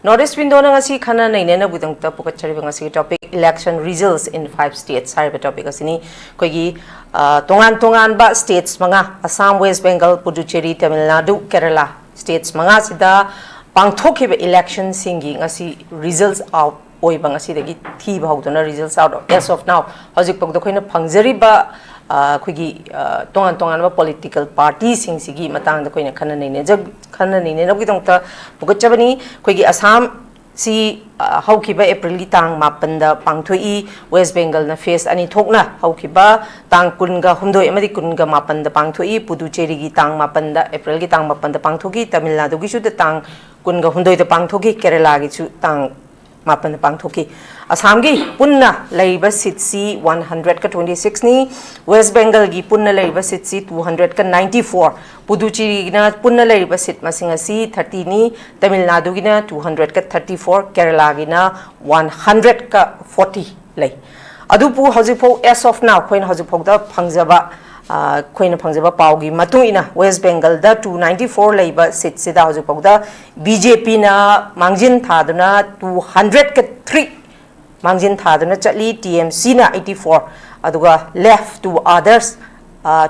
Notice window na ngasi khana nai nena budang ta pukat chari ngasi topic election results in 5 states hari topic asini koigi tongan ba states manga Assam, West Bengal, Puducherry, Tamil Nadu, Kerala states manga sida pangthoki ba election singi ngasi results out oi bang asi dagi thi ba hodona results out as of now hojik pok da khoina phangjari ba koigi tongan ba political parties sing sigi matang da koina khana nei ne jag khana nei ne nogi tong ta pukat chabani koigi Assam si hauki ba April gi tang mapan da pangthoi West Bengal na face ani thokna hauki ba tang kunga humdoi amadi kunga mapan da pangthoi Puducherry gi tang mapan da April gi tang mapan da pangthoki Tamil Nadu gi su da tang kunga humdoi da pangthoki Kerala gi su tang mapan da pangthoki Assam gi punna laiba seat si 126 ni West Bengal gi punna laiba seat si 294 Puducherry gina punna laiba seat masinga si 30 ni Tamil Nadu gina 234 Kerala gina 140 lay adu pu hojipho as of now khoin hojipho da phangjaba khoina phangjaba paugi matuina West Bengal da 294 laiba seat sida hojipho da BJP na mangjin thaduna 203 Mangjin Thadana Chatli, TMC na 84, aduga left to others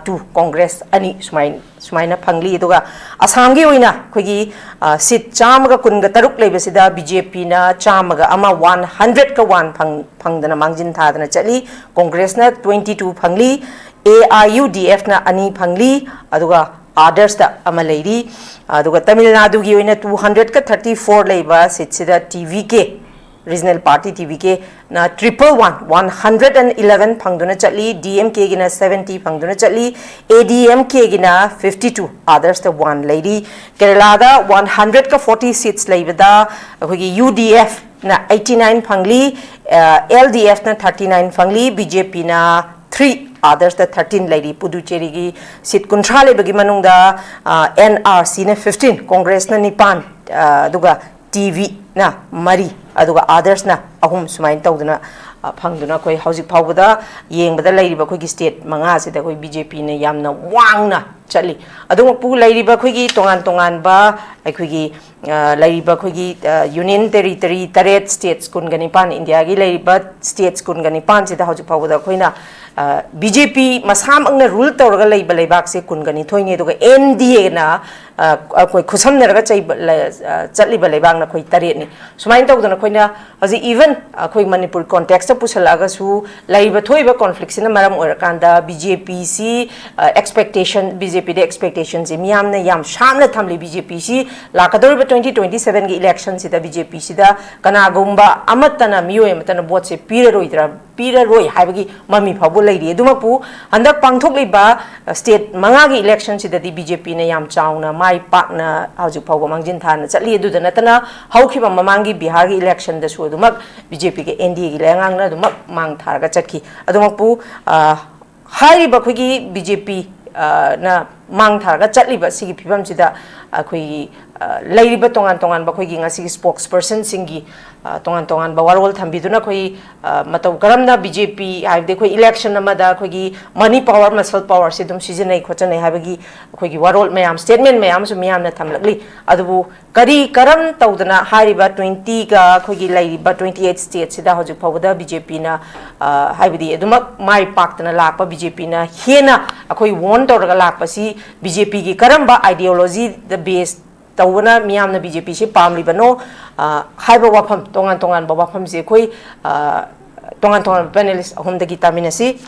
to Congress ani Sumaina Pangli, aduga Assam gi oina kogi seat chamaga kunga taruk leibasida BJP na chamaga ama 100 ka 1 phangdana Mangjin Thadana Chatli, Congress na 22 phangli, AIUDF na ani phangli, aduga others da ama leiri, aduga Tamil Nadu gi oina 200 ka 34 leiba seat sida TVK Regional Party TVK na 111 phangduna chatli DMK gina 70 phangduna chatli ADMK gina 52 others the one lady Kerala da 100 ka 40 seats laibada khogi UDF na 89 phangli LDF na 39 phangli BJP na 3 others the 13 lady Puducherry gi seat kunthra lebagi manungda NRC na 15 Congress na nipan duga TV na mari aduga others na ahum sumain tawduna phangduna koi hauzik phawbada yengbada lairiba koi gi state manga sida koi BJP ne yamna wangna chali adung pu lairiba koi gi tongan ba koi gi lairiba koi gi union territory taret states kun gani pan India gi lairiba states kun gani pan sida hauzik phawbada koina BJP masam angna rule tawraga leiba leibak se kun gani thoine duga NDA na koi khusam neraga chai chatli ba leibang na koi taret ni sumain tawduna koina haji even koi Manipur context ta pusalaga su laiba thoiba conflict na maram orakanda BJP si expectation BJP de expectations e miyam na yam shamna thamli BJP si lakador 2027 gi election sida BJP sida kana gumba amatana miyo amatana vote se piraroi haibagi mami phabu lairi edumapu handak pangthok liba state manga gi election sida di BJP ne yam chauna mai pakna hauju phabu mangjin thana chatli edu dana tana haukhiba mamangi Bihar gi election da su edumak BJP ge NDA gi lengang na edumak mang tharga chatki edumapu hari ba khogi BJP na mang tharga chatli ba sigi phibam sida khoi lairiba tongan ba khoi gi ngasi spokesperson singi tongan ba warol thambiduna khoi matau karamna BJP haibde khoi election amada khoi gi money power muscle power se dum seasonai khochanai habagi khoi gi warol mayam statement mayam su miyam na thamlakli adubu kari karam tawdana hariba 20 ga khoi gi lairiba 28 states sida hoju phawda BJP na haibdi edumak mai paktana lakpa BJP na hena khoi won tawraga lakpa si BJP gi karamba ideology the base tawna miyam na BJP si pamli bano haiba wafam tongan ba wafam se khoi tongan panelist ahum dagi taminasi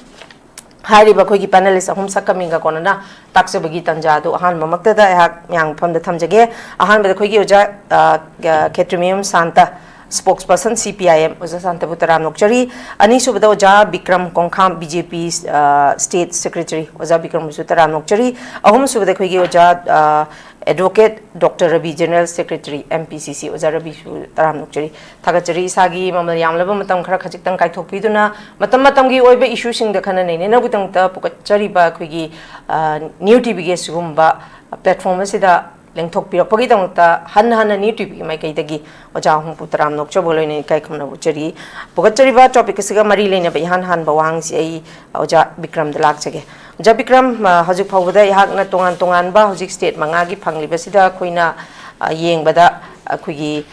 hari ba khoi gi panelist ahum sakaminga konana takse bagi tanja do ahan mamakta da hak yang pham da thamjage ahan ba khoi gi oja ketrimium santa spokesperson CPIM oja santa butaram nokchari ani subada oja BIKRAM KONGKHAM BJP state secretary oja BIKRAM butaram nokchari ahum subada khoi gi oja Advocate Dr. Rabi General Secretary MPCC Oja Rabi su taram nukjari thagachari isagi mamal yamlaba matam khara khajik tang kaithokpiduna matam matamgi oiba issue sing da khana nei na gutang ta pukachari ba khigi newtv ge sugumba platform asida lengthok pirapagi dangta han newtv mai kaidagi oja hum putaram nokcho boloi nei kai khamna buchari pukachari ba topic siga mari leina ba han bawang si ai oja Bikram da lak chage oja Bikram hajik phawda ihak na tongan ba hojik state mangagi phangli basida khoina yeng bada khigi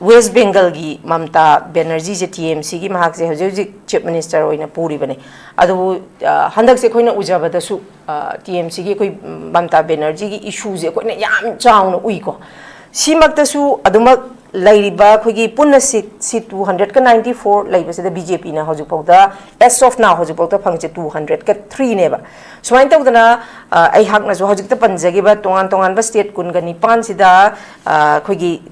West Bengal gi Mamta Banerjee je TMC gi mahak se hojik chief minister oina puri bane adu handak se khoina ujabada su TMC gi khoi Mamta Banerjee gi issue je khoina yam chauna ui ko simakta su adumak lairiba khogi punna seat 294 laiba se BJP na hojik pawda as of now hojik pawda phangje 203 neba sumain tawdana ai hak na jo hojik ta panjagi ba tongan ba state kun ga nipan sida khogi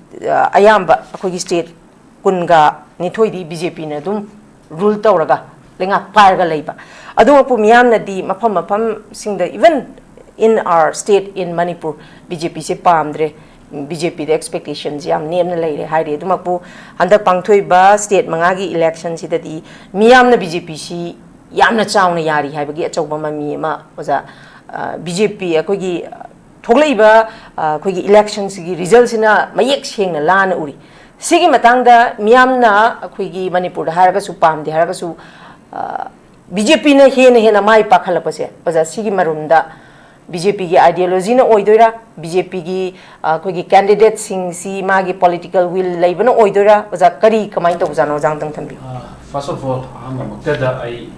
ayamba khogi state kun ga nithoi di BJP na dum rule tawraga lenga par ga laiba adu pu miyam na di mafam singda even in our state in Manipur BJP se pamdre BJP the expectations yam name na laire haire dumakpu handak pangthoi ba state mangagi election sidadi miyam na BJP si yamna chawna yari haibagi achauba mami ma oza BJP akogi thoglaiba akogi elections gi results na mayek sengna lana uri sigi matangda miyam na akogi Manipur da haraga su pamde haraga su BJP na hena mai pakhalapase oza sigi marunda BJP की ideology ना ओइदोरा BJP की कोई की candidate सिंग सी मागी political will लाइब ना ओइदोरा वजा करी कमाई तो वजानो जांग तंग थंबी first of all हम मक्तदा आई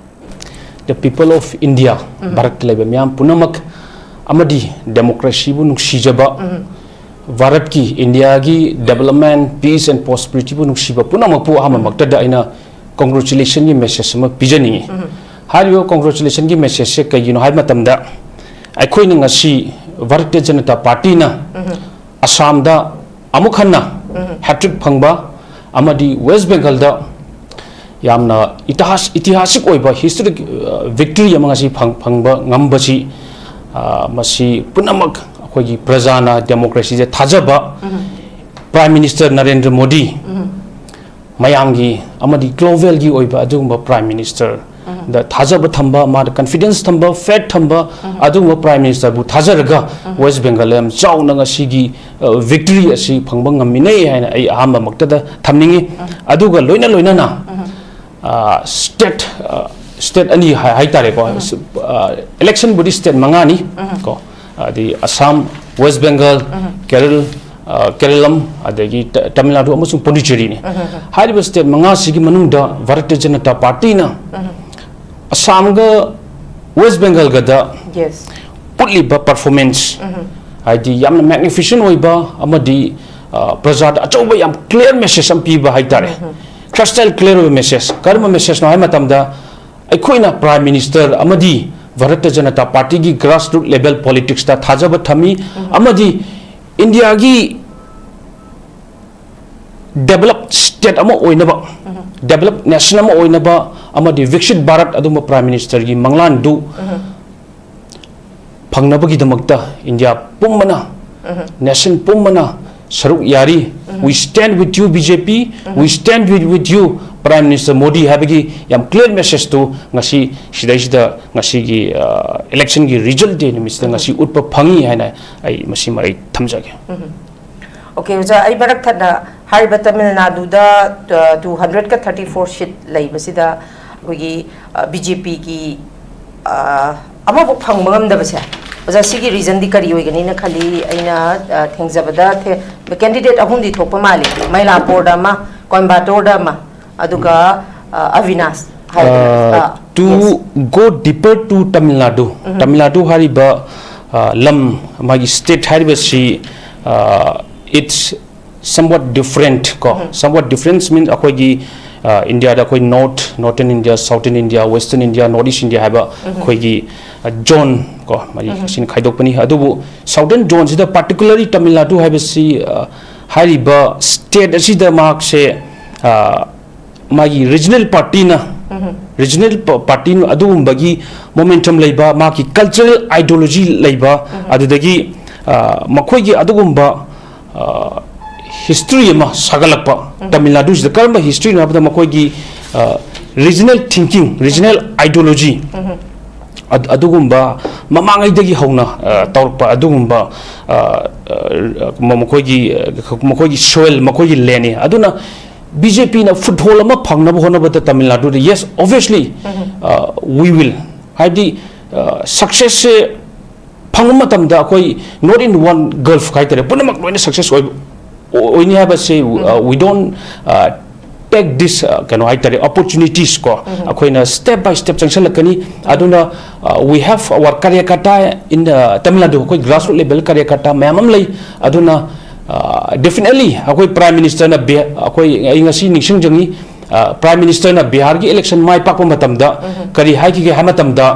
the people of India Bharat लाइब म्याम पुनमक अमदी democracy बु नुक्सीजबा भारत की India की development peace and prosperity बु नुक्सीबा पुनमक पु हम मक्तदा आइना congratulation की message सम पिजनी हारियो congratulation की message से कई नो हार मतमदा अखोई नंगसी भारतीय जनता पार्टी ना असम दा अमुखन्ना हैट्रिक फंगबा अमदी वेस्ट बंगाल दा यामना इतिहासिक ओइबा हिस्टोरिक विक्ट्री अमंगसी फंगबा ngambasi मसी पुनमक अखोई प्रजाना डेमोक्रेसी जे थाजबा प्राइम मिनिस्टर नरेंद्र मोदी मयांगी अमदी ग्लोबल की ओइबा अदुगुंबा prime minister the thajaba thamba ma confidence thamba faith thamba aduma prime minister bu thajaraga West Bengal am chauna nga sigi victory asi phangba ngamine haina ai ahamba makta da thamningi aduga loina na state ani hai tare ko election body state mangani ko the Assam West Bengal Kerala adagi Tamil Nadu amasung Pondicherry ni hariba state manga sigi manungda Bharatiya Janata Party na Assam ga West Bengal ga da yes putli ba performance id yam magnificent oiba amadi prajad achauba yam clear message am pi ba haitare crystal clear message karma message no hai matam da aikoina prime minister amadi Bharatiya Janata Party gi grassroots level politics ta thajaba thami amadi India gi developed state ama oinaba developed nation ama oinaba amadi vikshit Bharat aduma prime minister gi manglan du phangnabagi damakta India pummana nation pummana saruk yari we stand with you BJP we stand with you Prime Minister Modi habagi yam clear message to ngasi sidai sida ngasi gi election gi result de ni misda ngasi utpa phangi haina ai masi marai thamjage okay uja ai barak thana hariba Tamil Nadu da 234 seat lai basida kogi BJP ki ama bu phangmam da basa uja sigi reason di kari oigani na khali aina thengzabada the candidate ahum di thokpa mali Mailapur da ma Coimbatore da ma aduga Avinash to go deeper to Tamil Nadu hariba lam magi state hariba si it's somewhat different ko somewhat difference means akogi India da koi northern India southern India western India northeast India haba koigi zone ko mari sin khaidok pani adubu southern zone sida particularly Tamil Nadu haba si hariba state asida mark se magi regional party na regional party adum bagi momentum leiba maki cultural ideology leiba adudagi मखोई की अदुगुम्बा history ama sagalakpa Tamil Nadu is the karma history na abda mखोई की regional thinking regional ideology अदुगुम्बा ममांगै दगी हौना तौरपा अदुगुम्बा मखोई की soil मखोई की land अदुना BJP na foothold ama phangna hona bata Tamil Nadu yes obviously we will haidi success se phangma matamda koi not in one gulf kai tare punamak loina success oini haba say we don't take this kano hai tare opportunities ko akoina step by step sanction lakani aduna we have our karyakata in Tamil Nadu koi grassroots level karyakata mamam lai aduna definitely akoi prime minister na akoi ingasi ningsing jangi prime minister na Bihar ki election mai pakpa matamda kari hai ki ha matamda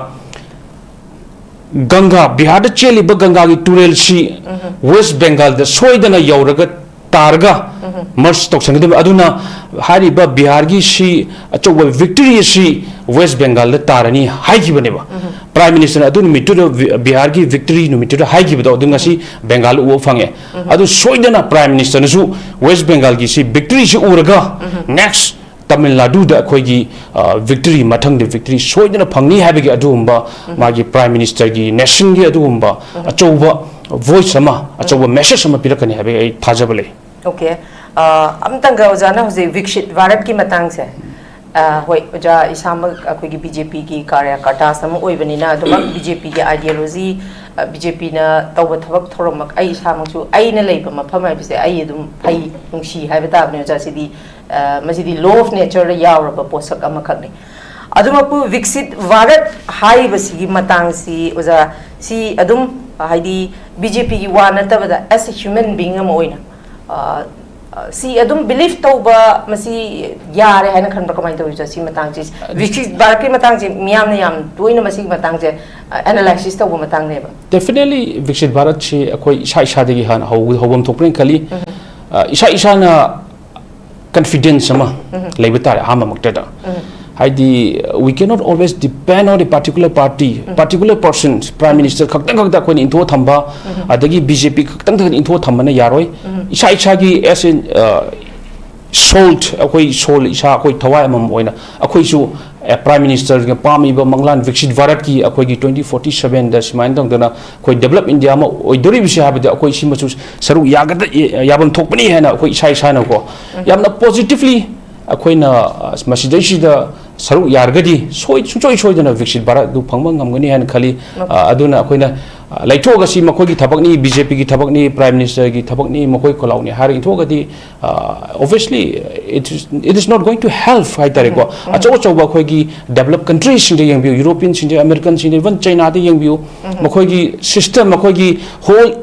Ganga Bihar da cheli ba Ganga ki turel si West Bengal da soidana yauraga targa merge toksang de aduna hari ba Bihar ki si achoba victory si West Bengal da tarani hai ki bane ba prime minister adun mitu Bihar ki victory no mitu hai ki ba adun si Bengal u fange adu soidana prime minister na su West Bengal ki si victory si uraga next Tamil Nadu da koi ki victory mathang de victory soidana phangni habe ki adumba magi prime minister ki nation ki adumba achoba voice sama achoba message sama pirakani habe ai thajabale okay amtanga ojana hoje vikshit bharat ki matang se hoi oja isama koi ki BJP ki karyakata sama oibanina aduma BJP ki ideology BJP na tawba thabak thoromak ai samachu ai na leiba mafam ai bise ai adum phai nungsi haiba tabne oja sidi masidi law of nature yauraba posak amakhakni adumapu viksit bharat hai basigi matang si oja si adum haidi BJP ki wana tabada as a human being am oina si adum belief tawba masi yare haina khanba kamai tawja si matang ji viksit bharat ki matang ji miyam na yam toina masi matang je analysis tawba matang ne ba definitely viksit bharat chi akoi isha isha degi han hobam thokpren khali isha na confidence sama leibata hama maktada haidi we cannot always depend on a particular party particular persons prime minister khakta koi intho thamba adagi BJP khakta intho thamba na yaroi isa gi as in salt akoi soul isa akoi thawai amam oina akoi su prime minister ga pami ba manglan viksit bharat ki akoi gi 2047 da simain dang dana koi develop India ma oidori bi ha ba akoi simachu saru yagada yabam thokpani hena akoi isa na ko yamna positively akoina masidai da saru yargadi soi dana viksit bharat du phangma ngamgani han khali aduna akoina laithoga si makoi gi thabakni BJP gi thabakni prime minister gi thabakni makoi kolauni har ithogadi obviously it is not going to help hai tare ko acho ba khoi gi developed countries sing de yangbiu European sing de American sing de even China de yangbiu makoi gi system makoi gi whole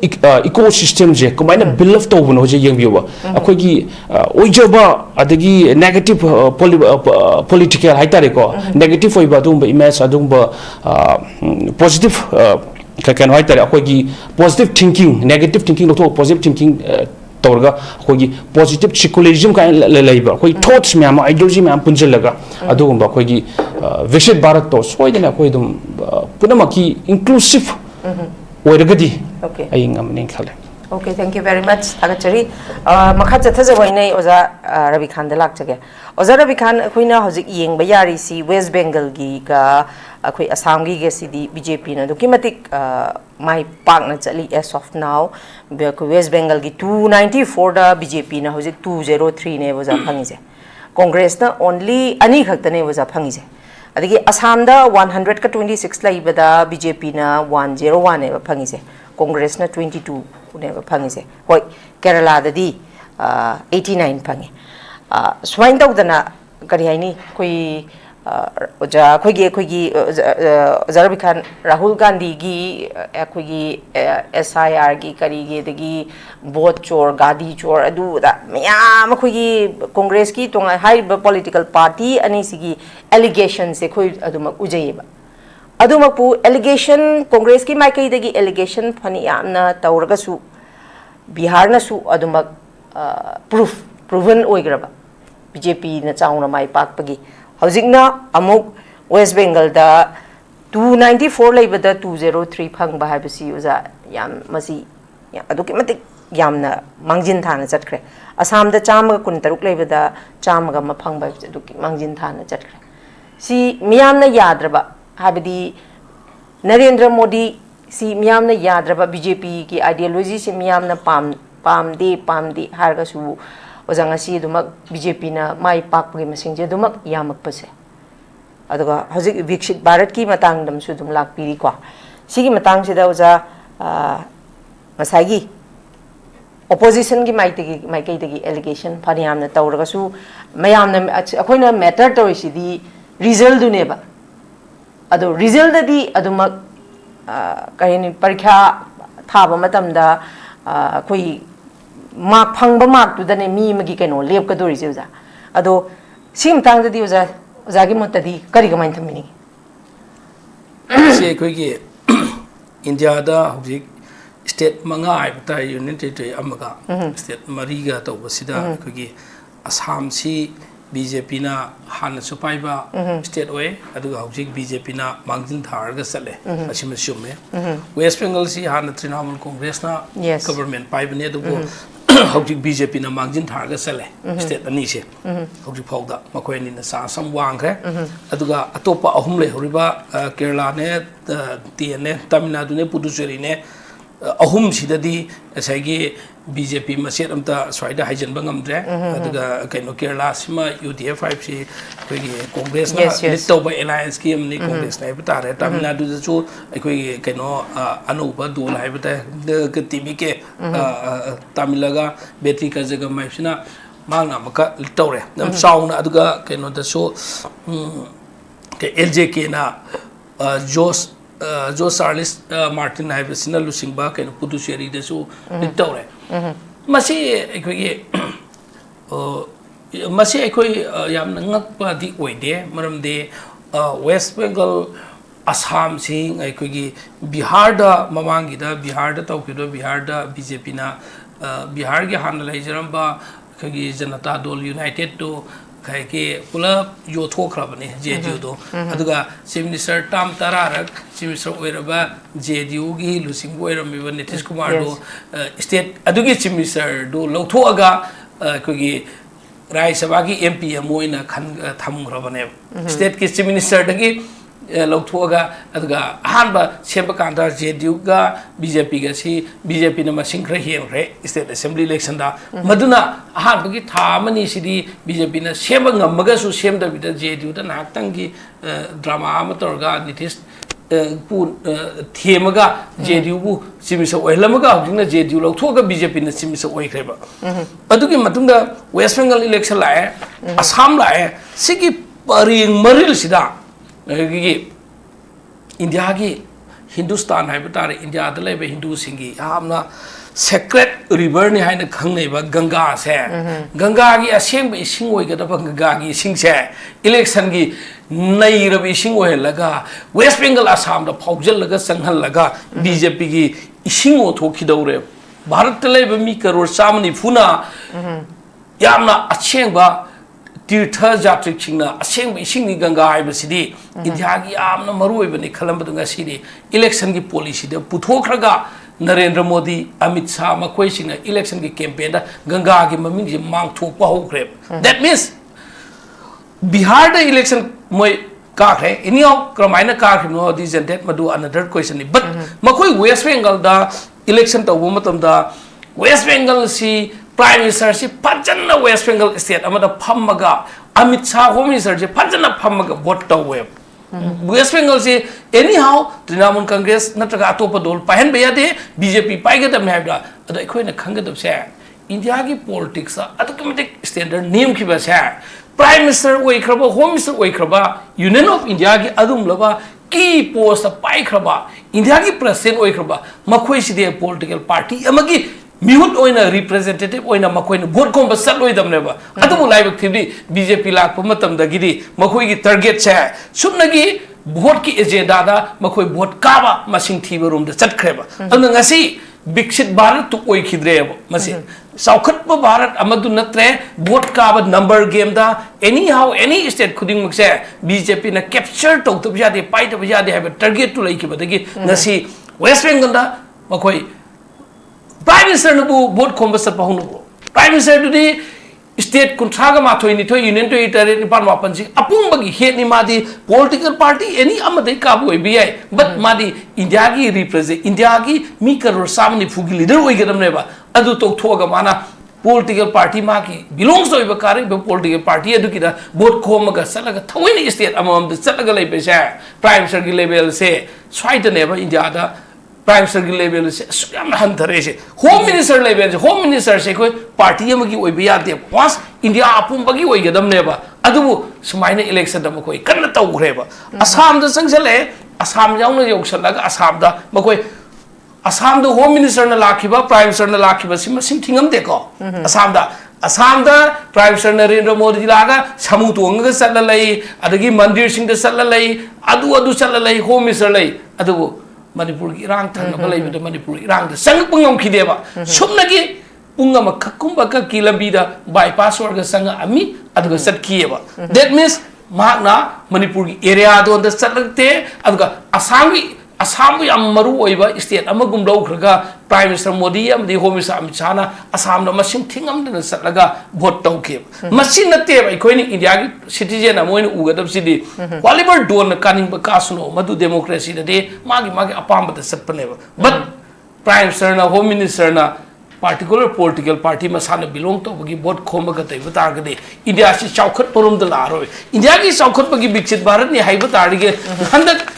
ecosystem je komaina build up tawbuno je yangbiu ba akoi gi oijoba adagi negative political hai tare ko negative oi ba dum image adum ba positive kan hai tare akoi gi positive thinking negative thinking to positive thinking torga akoi gi positive psychologism ka laiba akoi thoughts myam ideology myam punjalaga adugumba akoi gi viksit bharat to soidana akoi dum punamaki inclusive oiragadi okay ai ngamni khale okay thank you very much thagachari makha chathajawainai oja Rabi Khan da lakjage oja Rabi Khan khoina hojik yeng ba yari si West Bengal gi ka akhoi Assam gi ge sidi BJP na dokimatik mai pak na chali as of now West Bengal gi 294 da BJP na hojik 203 ne boja phangi je Congress na only ani khakta ne boja phangi je adigi Assam da 126 lai bada BJP na 101 ne phangi je Congress na 22 ne phangi je hoi Kerala da di 89 phangi swain tau dana kari haini koi oja khoi Rabi Khan Rahul Gandhi gi khoi SIR gi kari gi dagi vote chor gadi chor adu da miyam khoi Congress ki tonga hai political party ani sigi allegation se khoi aduma ujayeba aduma pu allegation Congress ki mai kai dagi allegation phani yamna tauraga su Bihar na su aduma proven oigraba BJP na chauna mai pakpagi hojikna amuk West Bengal da 294 leibada 203 phangba haibasi uza yam masi aduki matik yamna mangjin thana chatkre asam da chama kun taruk lebada chama ga maphang ba aduki mangjin thana chatkre si miyamna yadraba habidi Narendra Modi si miyamna yadraba BJP ki ideology si miyamna pamdi harga su ozanga si dumak BJP na mai pak gi masing je dumak yamak pase aduga hojik vikshit bharat ki matang dam su dum lak piri kwa sigi matang sida oja masagi opposition ki mai kai tegi allegation phaniam na tawraga su mayam na akoina matter to isidi result du neba ado result da di adumak kaini parikha thaba matam da koi mark phangba mark tu da ne mi magi kaino lep ka dori je oja ado sim tang da di oja oja gi motadi kari ga main thamini se koi gi India da hojik state manga aibta union territory amaga state mariga to basida koi gi Assam si BJP na han supaiba state way aduga hojik BJP na mangjin thar ga sale asim sume West Bengal si han Trinamool Congress na government paibane adugo hojik BJP na mangjin thar ga sale state ani se hojik phauda makoi ni na sa sam wangre aduga atopa ahum le horiba Kerala ne TN ne Tamil Nadu ne Puducherry ne ahum sidadi asagi BJP maset amta swaida haijan bangamdre aduga kaino Kerala sima UDF 5 si koi Congress na litto ba alliance ki amni Congress na betare Tamil Nadu chu koi kaino anuba dol hai beta ke timi ke Tamilaga betri ka jaga mai sina mangna maka litto re nam sauna aduga kaino da so ke LJK na Jos Charles Martin hai besina lusingba kaino Puducherry da so litto re masi ekoi masi ekoi yam ngak pa di oide maram de West Bengal Assam sing ekoi gi Bihar da mamangi da Bihar da tawkido Bihar da BJP na Bihar gi han lai jaramba kagi Janata Dol United to kai ke pula yo thokrabani JDU do aduga Chief Minister Tam Tararak Chief Minister oiraba JDU gi lusing oirami ba Nitish Kumar do state adugi Chief Minister do lothoaga kogi Rai Sabha gi MP moina khan thamgrabane state ki Chief Minister dagi lothoaga aduga hanba semba kanda JDU ga BJP ga si BJP na masing khra hem re state assembly election da maduna hanba gi thamani sidi BJP na semba ngamaga su semda bida JDU da naktang gi drama amatorga Nitish pu themaga JDU bu simisa oilamaga hujina JDU lothoga BJP na simisa oikreba adugi matunda West Bengal election lae Assam lae sigi paring maril sida India ki Hindustan hai batare India da lebe Hindu singi amna sacred river ni hai na khangnei ba Ganga se Ganga gi aseng ba ising oi ga da Ganga gi ising se election gi nai rabi ising oi laga West Bengal Assam da phaujal laga sanghal laga BJP gi ising o thoki daure Bharat da lebe mi karor samani funa yamna aseng ba Tirtha Jatrik Chingna, Aseng Ising Ganga Ibasidi, India Yamna Maru Ibani Kalambadunga City, election gi policy, the Puthokraga, Narendra Modi, Amit Shah, Makwesing, election gi campaign, Ganga gi Maming Mang to Paho Crep. That means Bihar the election Moy Kakre, in your Kramina Kak, no, this and that Madu another question. But Makoi West Bengal da election to Womatam da West Bengal si Prime Minister si Pajana West Bengal State amada Pamaga Amit Shah Home Minister si Pajana Pamaga vote to web West Bengal si anyhow Trinamool Congress natraga atopa dol pahen bayade BJP paigata mhabda ado ekhoina khangadab se India ki politics automatic standard name ki ba se Prime Minister oikraba Home Minister oikraba Union of India ki adum laba key post paikraba India ki president oikraba makhoi si de political party amagi Mihut oina representative oina makoina vote ko ba sat oidam neba adu lai bak thibdi BJP lak pamatam da gidi makoi gi target cha sumnagi vote ki agenda da makoi vote ka ba masing thiba room da chatkreba adu ngasi Bikshit Bharat to oi khidre masi saukhat ba Bharat amadu natre vote ka ba number game da anyhow any state khuding mukse BJP na capture to bijade pai to bijade have target to lai ki badagi ngasi West Bengal da makoi Minister nabu vote komba sa pahunu Prime Minister today state kuntraga mathoi ni thoi union territory ni pan mapan si apung bagi head ni madi political party any amadai kabu BI but madi India gi represent India gi mi karor samni fugi leader oi gadam neba adu tok thoga mana political party ma ki belongs to iba kare be political party adu kida vote khoma ga salaga thoi ni state amam de salaga lei be sa prime minister gi level se swaita neba India da Prime Minister level se suyam hantare se Home Minister level se Home Minister se koi party amagi oi biya de once India apum bagi oi gadam neba adu sumaina election da makoi kanna taw greba Assam da sangsale Assam yauna yoksalaga Assam da makoi Assam da Home Minister na lakhiba Prime Minister na lakhiba sim sim thingam de ko Assam da Prime Minister Narendra Modi laga samu tuanga sallalai adagi mandir sing da sallalai adu sallalai Home Minister lai adu Manipur ki rang thang na balai bida Manipur rang da sang pungam khideba sumna ki pungam khakumba ka kilambi da bypass or ga sang ami aduga sat kieba that means magna Manipur ki area do da satlagte aduga Assam yam maru oiba state amagum law khraga Prime Minister Modi am di Home Minister Amit Shah na Assam na masim thingam da satlaga vote tawke masin na te bai koini India ki citizen amoin ugadam sidi qualified don kaning ba kasuno madu democracy da de magi apam da satpaneba but Prime Minister na Home Minister na particular political party masana belong to bagi vote khoma ga tai bata ga de India si chaukhat parum da la ro India ki chaukhat bagi biksit Bharat ni hai bata ri ge handak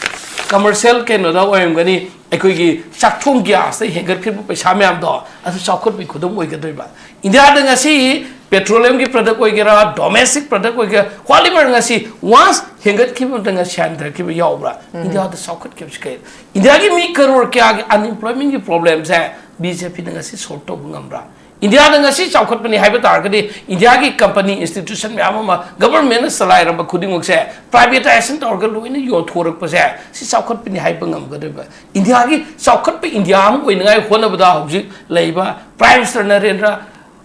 commercial ke no da oim gani ekoi gi chakthong gas sai hengar khri paisa myam do asu chaukhat bi khudum oi ga doi ba India da ngasi petroleum ki product oi gera domestic product oi ga qualifier ngasi once hengar khri ba nga SHANTA ki yaw bra India da chaukhat ke ske India ki mi crore kya unemployment ki problems hai BJP da ngasi sort to bungam bra India da ngasi chaukhat pani hai ba tar ga de India ki company institution me ama government salai ram khuding ok se privatization tor ga loina yo thorak pa se si chaukhat pani hai bangam ga de ba India ki chaukhat pa India am oi ngai hona ba da hojik leiba Prime Minister Narendra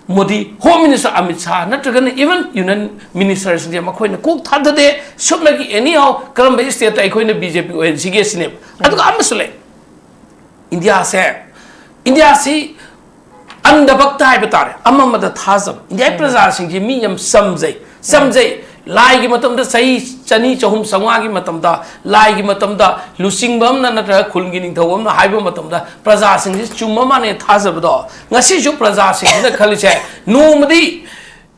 Modi Home Minister Amit Shah natragan even union ministers dia makhoi na kok thada de subna ki anyhow karam ba state ai khoi na BJP oi sige sine adu ka amsle India se Andabakta hai batare amamada thazam India praja sing ji mi yam samjai lai gi matam da sahi chani chahum sangwa gi matam da lai gi matam da lusing bam na natra khulgi ning thawam na haiba matam da praja sing ji chumma mane thazab do ngasi ju praja sing na khali che nomadi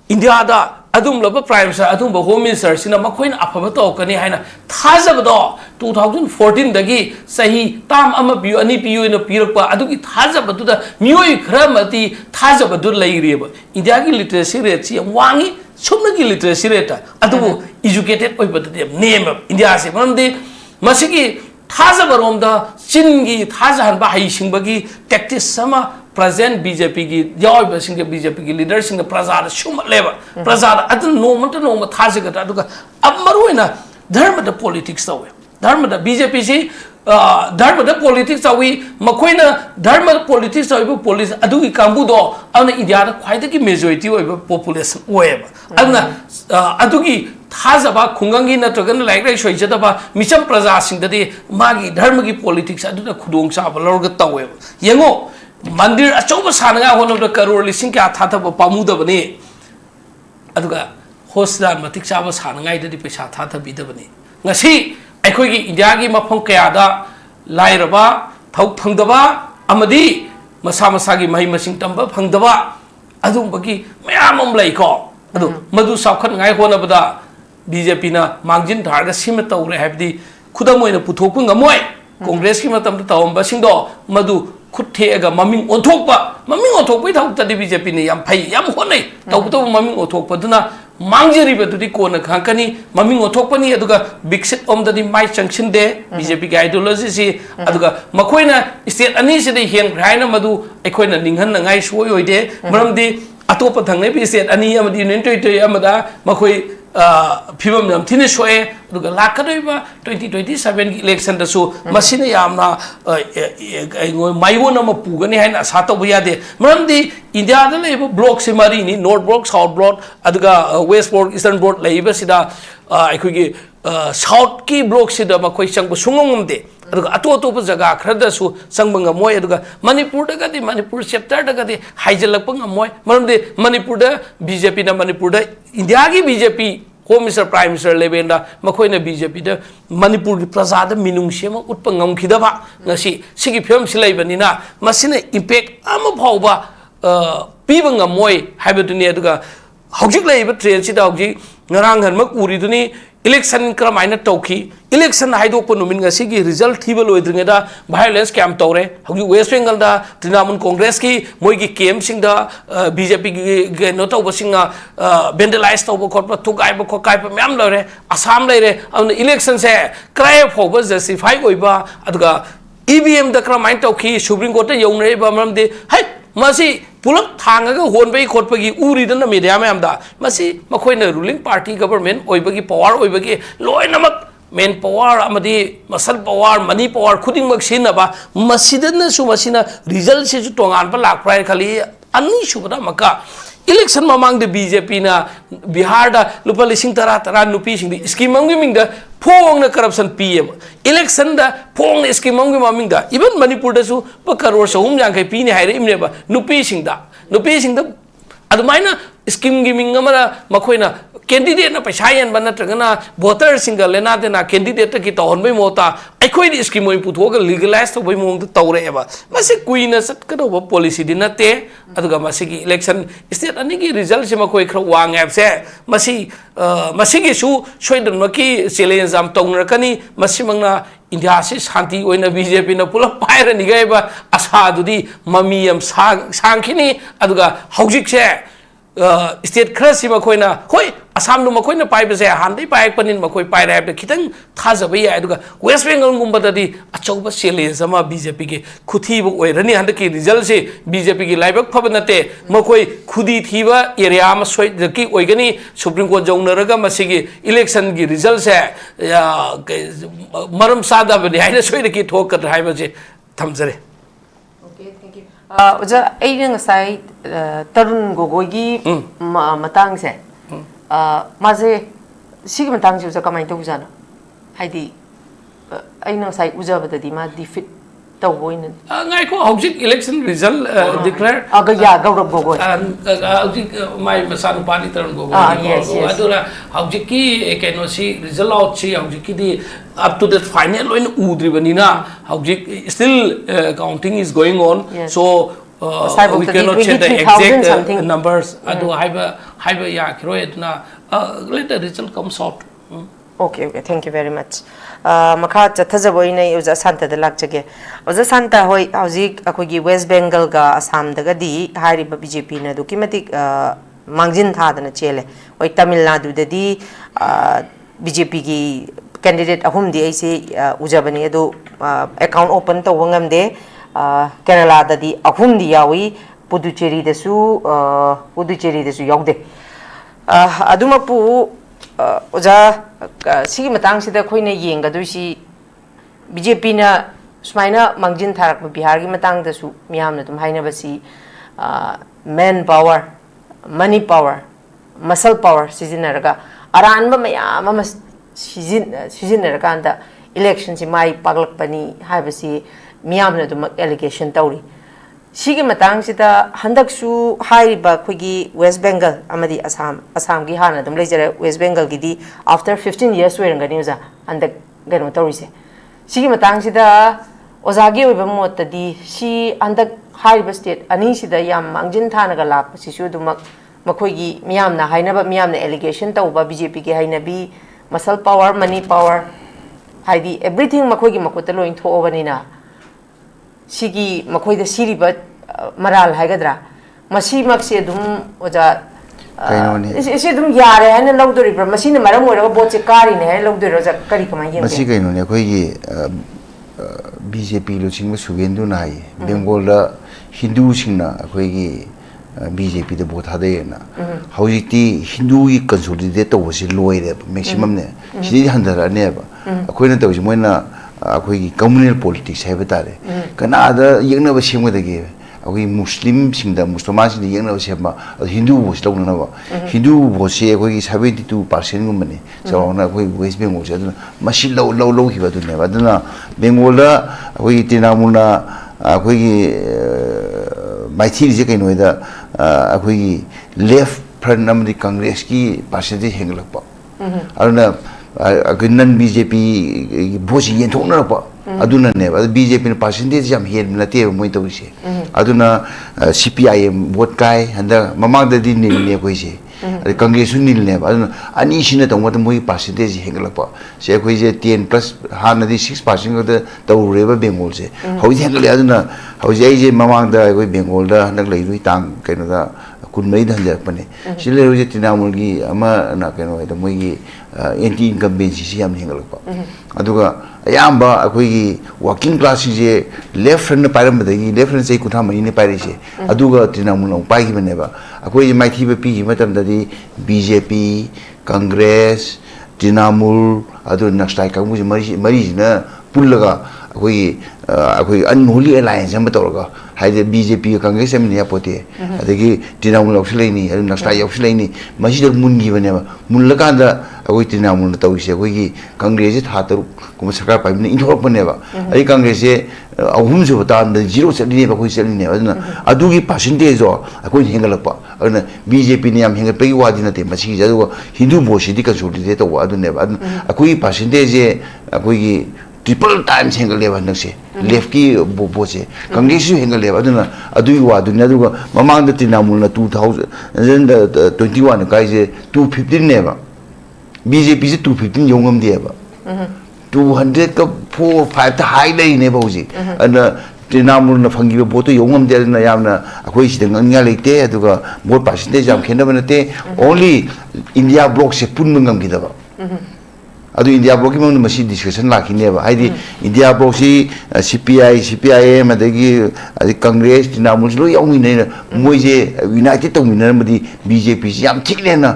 India da adum laba Prime Minister adum ba Home Minister sina makhoin afaba to kani haina thazab do 2014 dagi sahi tam ama biu ani piu na pirakpa adugi thazab du da mioi khramati thazab du lairi ba India ki literacy rate chi wangi sumna ki literacy rate adu educated oi ba de name India se mamde masigi thazab rom da chingi thajan ba hai singbagi tactics sama present BJP ki yaw ba sing BJP ki leader sing praja shum leba praja adu no ma thajaga aduga amaruina dharma da politics tawe dharma da BJP si dharma da politics tawi makoina dharma politics tawi police adugi kambu do ana India da khwaida ki majority oi population oeba adna adugi thajaba khungangi na togan like right soija da ba micham praja sing da de magi dharma ki politics adu da khudong sa ba lorga tawe yengo mandir achauba sananga hono da karor lising ka thata ba pamuda bane aduga hosda matik chaba sananga ida di pesa thata bi da bane ngasi akhoi gi India gi mafong kaya da lairaba thau phangdaba amadi masa gi mahi masing tamba phangdaba adum bagi mayam am lai ko adu madu sakhat ngai hona bada BJP na mangjin thar ga sim tawre habdi khudam oina puthok ngamoi Congress ki matam ta tawam basing do madu khuthe ga maming othokpa thau ta di BJP ni yam phai yam honai tau to maming othokpa duna mangjeri ba dudi kona khangkani maming othokpa ni aduga biksit om dadi mai junction de BJP ga ideology si aduga makoina state ani se de hen raina madu ekoina ninghan na ngai soi oide maramdi atopa thangne bi state ani amadi union territory amada makoi Pibam nam thine soe aduga lakadoi 2027 election da so masina yamna maiwo na mapugani haina sato buya de maramdi India da leba block se mari ni north block south block aduga west block eastern block leba sida aikogi south की block से मखोई चंग सुंगमदे अतोप जगह खरदसु चंग मोय मणिपुर मणिपुर चैप्टर हाइजलप मरमदे मणिपुर बीजेपी मणिपुर इंडिया की BJP home minister prime minister level मखोइना बीजेपी मणिपुर की प्रजा मिनुंग सेम उठप ngमखिदबा ngasi sigi film silaibani na masina impact ama phauba piba ngamoi haibaduni aduga hojik laiba train sida hojik ngarang hanmak uri duni election kramaina tauki election haidok numin ngasi gi result thiba loidringeda violence cam tore hojik west bengal da trinamun congress ki moi gi km sing da bjp gi no tauba singa vandalize tauba khotpa thugai ba khokai pa myam lore assam laire election se cry phauba justify oiba aduga EVM da kramain tauki supreme court da yongrei ba maram de hai masi pulak thangaga honbai khotpagi uri da media mayam da masi makhoina ruling party government oibagi power oibagi loinamak main power amadi masal power money power khuding mak sinaba masidana su masina result se ju tongan pa lak prai khali ani subada maka election mamang de BJP na Bihar da lupa lising tara nupi sing di scheme amgi ming da phong na corruption PM election da phong na scheme amgi maming da even Manipur da su pa karor sa jang kai pi ni haire imne ba nupi sing da adumaina scheme gi ming amara makhoina candidate na paisa yan ban natragana voter single lena de na candidate ki to honbai mota aikhoi di scheme oi puthoga legalize to bai mong tawre eba masi kuina sat ka do policy din nate aduga masi gi election state ani gi result se makoi khra wang ab se masi gi su soidan maki challenge am tongna kani masi mangna India se shanti oina BJP na pula paira ni ga ba asa dudi mami am sangkhini aduga hojik se state khasi makhoina hoi asam no makhoina paiba se handai pai panin makhoi pai ra ba khitang thajabai ya aduga west bengal gumba dadi achauba challenge ama BJP ke khuthi bu oirani handa ki result se BJP ki laibak phabanate makhoi khudi thiba area ma soi ki oigani supreme court jaunaraga masigi election ki result se maram sada ba haina soi ki thok ka haiba je thamjare. Okay, thank you. Oja ai ngasai tarun gogoigi matang se maze sigi matang se kamai to jana haidi ai ngasai uja badadi ma defeat to boin ngai ko hojik election result declare aga ya gaurab gogoi hojik mai masan pani tarun gogoi adura hojik ki keno si result out si hojik ki di up to the final loin udri banina hojik still counting is going on so we cannot say the exact numbers. Adu haiba ya kiro etna let the result comes out. Okay, thank you very much. Makha chathajaboy nei uja santa da lakjage. Uja santa hoi hauji akogi West Bengal ga Assam daga di hari ba BJP na du kimatik mangjin tha dana chele. Oi Tamil Nadu da di BJP gi candidate ahum di aise ujabani adu account open to wangam de Kerala da di ahum di yawi Puducherry da su yaude adumapu oja sigi matang sida khoina yenga duisi BJP na sumaina mangjin tharak Bihar gi matang da su miyam na tum haina basi man power money power muscle power sizinaraga aranba mayam ama sizinaraga anda election si mai paglak pani haibasi miyam na dum allegation tawri sigi matang sida handak su haiba khogi West Bengal amadi Assam gi hana dum lejare West Bengal gi di after 15 years werangani uza handak gano tawri se sigi matang sida ozagi oiba mot di si handak haiba state ani sida yam mangjin thana ga lap sisu dum makhogi miyam na haina ba miyam na allegation tawba BJP gi haina bi muscle power money power haidi everything makhogi makota loin tho obani na sigi makoi da siri ba maral haigadra masi makse dum oja ese dum yare hana lawdori bra masi na maram oira bot che kari ne lawdori oja kari kamai yem masi kaino ne koi gi BJP lo chingma sugendu na hai Bengal da Hindu singna koi gi BJP da bot hade na hawjiti Hindu gi consolidate to wasi loire maximum ne sidi handara ne ba koi na tawji moina akhoi communal politics hai batare kana ada yengna ba singma dagi अखोई मुस्लिम सिंगदा मुसलमान सिंगदा यंगना सेमा Hindu vote लौननबा Hindu भोटसे अखोई 72% गुमने चावना अखोई waste Bengal से मसी लौ लौ लौ हिबा दुने बदना बेंगल दा अखोई तिनामुना अखोई माइथी जे कइनोदा अखोई लेफ्ट फ्रंट नमदि कांग्रेस की परसेंटेज हेंगलकपा अरुना नन बीजेपी भोट येंथोकनरपा अदुना ने बीजेपी ने परसेंटेज जाम हेन नते मोय तौसे अदुना सीपीआईएम वोट काय हंदा ममांग दि निलने कोइसे कांग्रेस निलने अदुना अनि सिने तंगत मोय परसेंटेज हेंगलपा से कोइसे 10 प्लस हानदि 6% द तौरेबा बेंगल से हौजि हेंगले अदुना हौजि आइजे ममांग दा कोइ बेंगल दा हंदक लैरुइ तांग कैनोदा कुनमई धंजरपने सिले हौजि तिनामुलगी अमा ना कैनो है मोयगी एंटी इनकम्बेंसी से याम हेंगलपा अदुगा अयाम्बा अखोई वर्किंग क्लास से लेफ्ट फ्रंट पाइरमदगी लेफ्ट फ्रंट से कुथा मनी ने पाइरिसे अदुगा तिनामुल पाइगी बनेबा अखोई माइथी पी मतमददी बीजेपी कांग्रेस तिनामुल अदु नक्सलाई कांगु मरीजना पुल्लगा अखोई अनहोली अलायंस हम तौरगा हाइदे बीजेपी कांग्रेस में यापोते अदगी तिनामुल औसलेनी नक्सलाई औसलेनी मसीद मुनगी बनेबा मुल्लकांदा अखोई तिनामुल तौइसे अखोई कांग्रेस था तरुक कुम सरकार पाइबने इंथोरक बनेबा अई कांग्रेस से अहुम जो तान जीरो चलीने अखोई चलीने अदना अदुगी परसेंटेज जो अखोई हेंगलपा अदना बीजेपी ने याम हेंगपेगी वादी नते मसी जदुगा हिंदू भोटसिदि कंसोलिडेट तौ अदुनेबा अखोई परसेंटेज जे अखोई ट्रिपल टाइम्स हेंगलेबा नक्से लेफ्ट की बोसे कांग्रेस हेंगलेबा अदुना अदुई वादुना अदुगा ममांग द तिनामुलना 2021 काइसे 215 नेबा बीजेपी से 215 योंगम देबा 200 का 4 5 ता हाई नहीं नेबा होजी अन तिनामुलना फंगी बोतो योंगम देना यामना अखोई सिदंग अंगा लेते अदुगा वोट परसेंटेज जाम खेनबा नते ओनली इंडिया ब्लॉक से पुनमंगम गिदबा अदु इंडिया ब्लॉक की मंग मसी डिस्कशन लाखिनेबा हाइदि इंडिया ब्लॉक सी सीपीआईएम अदगी कांग्रेस तिनामुल लो याउमी नै मोइजे यूनाइटेड तौमिनरमदि बीजेपी से याम थिकलेना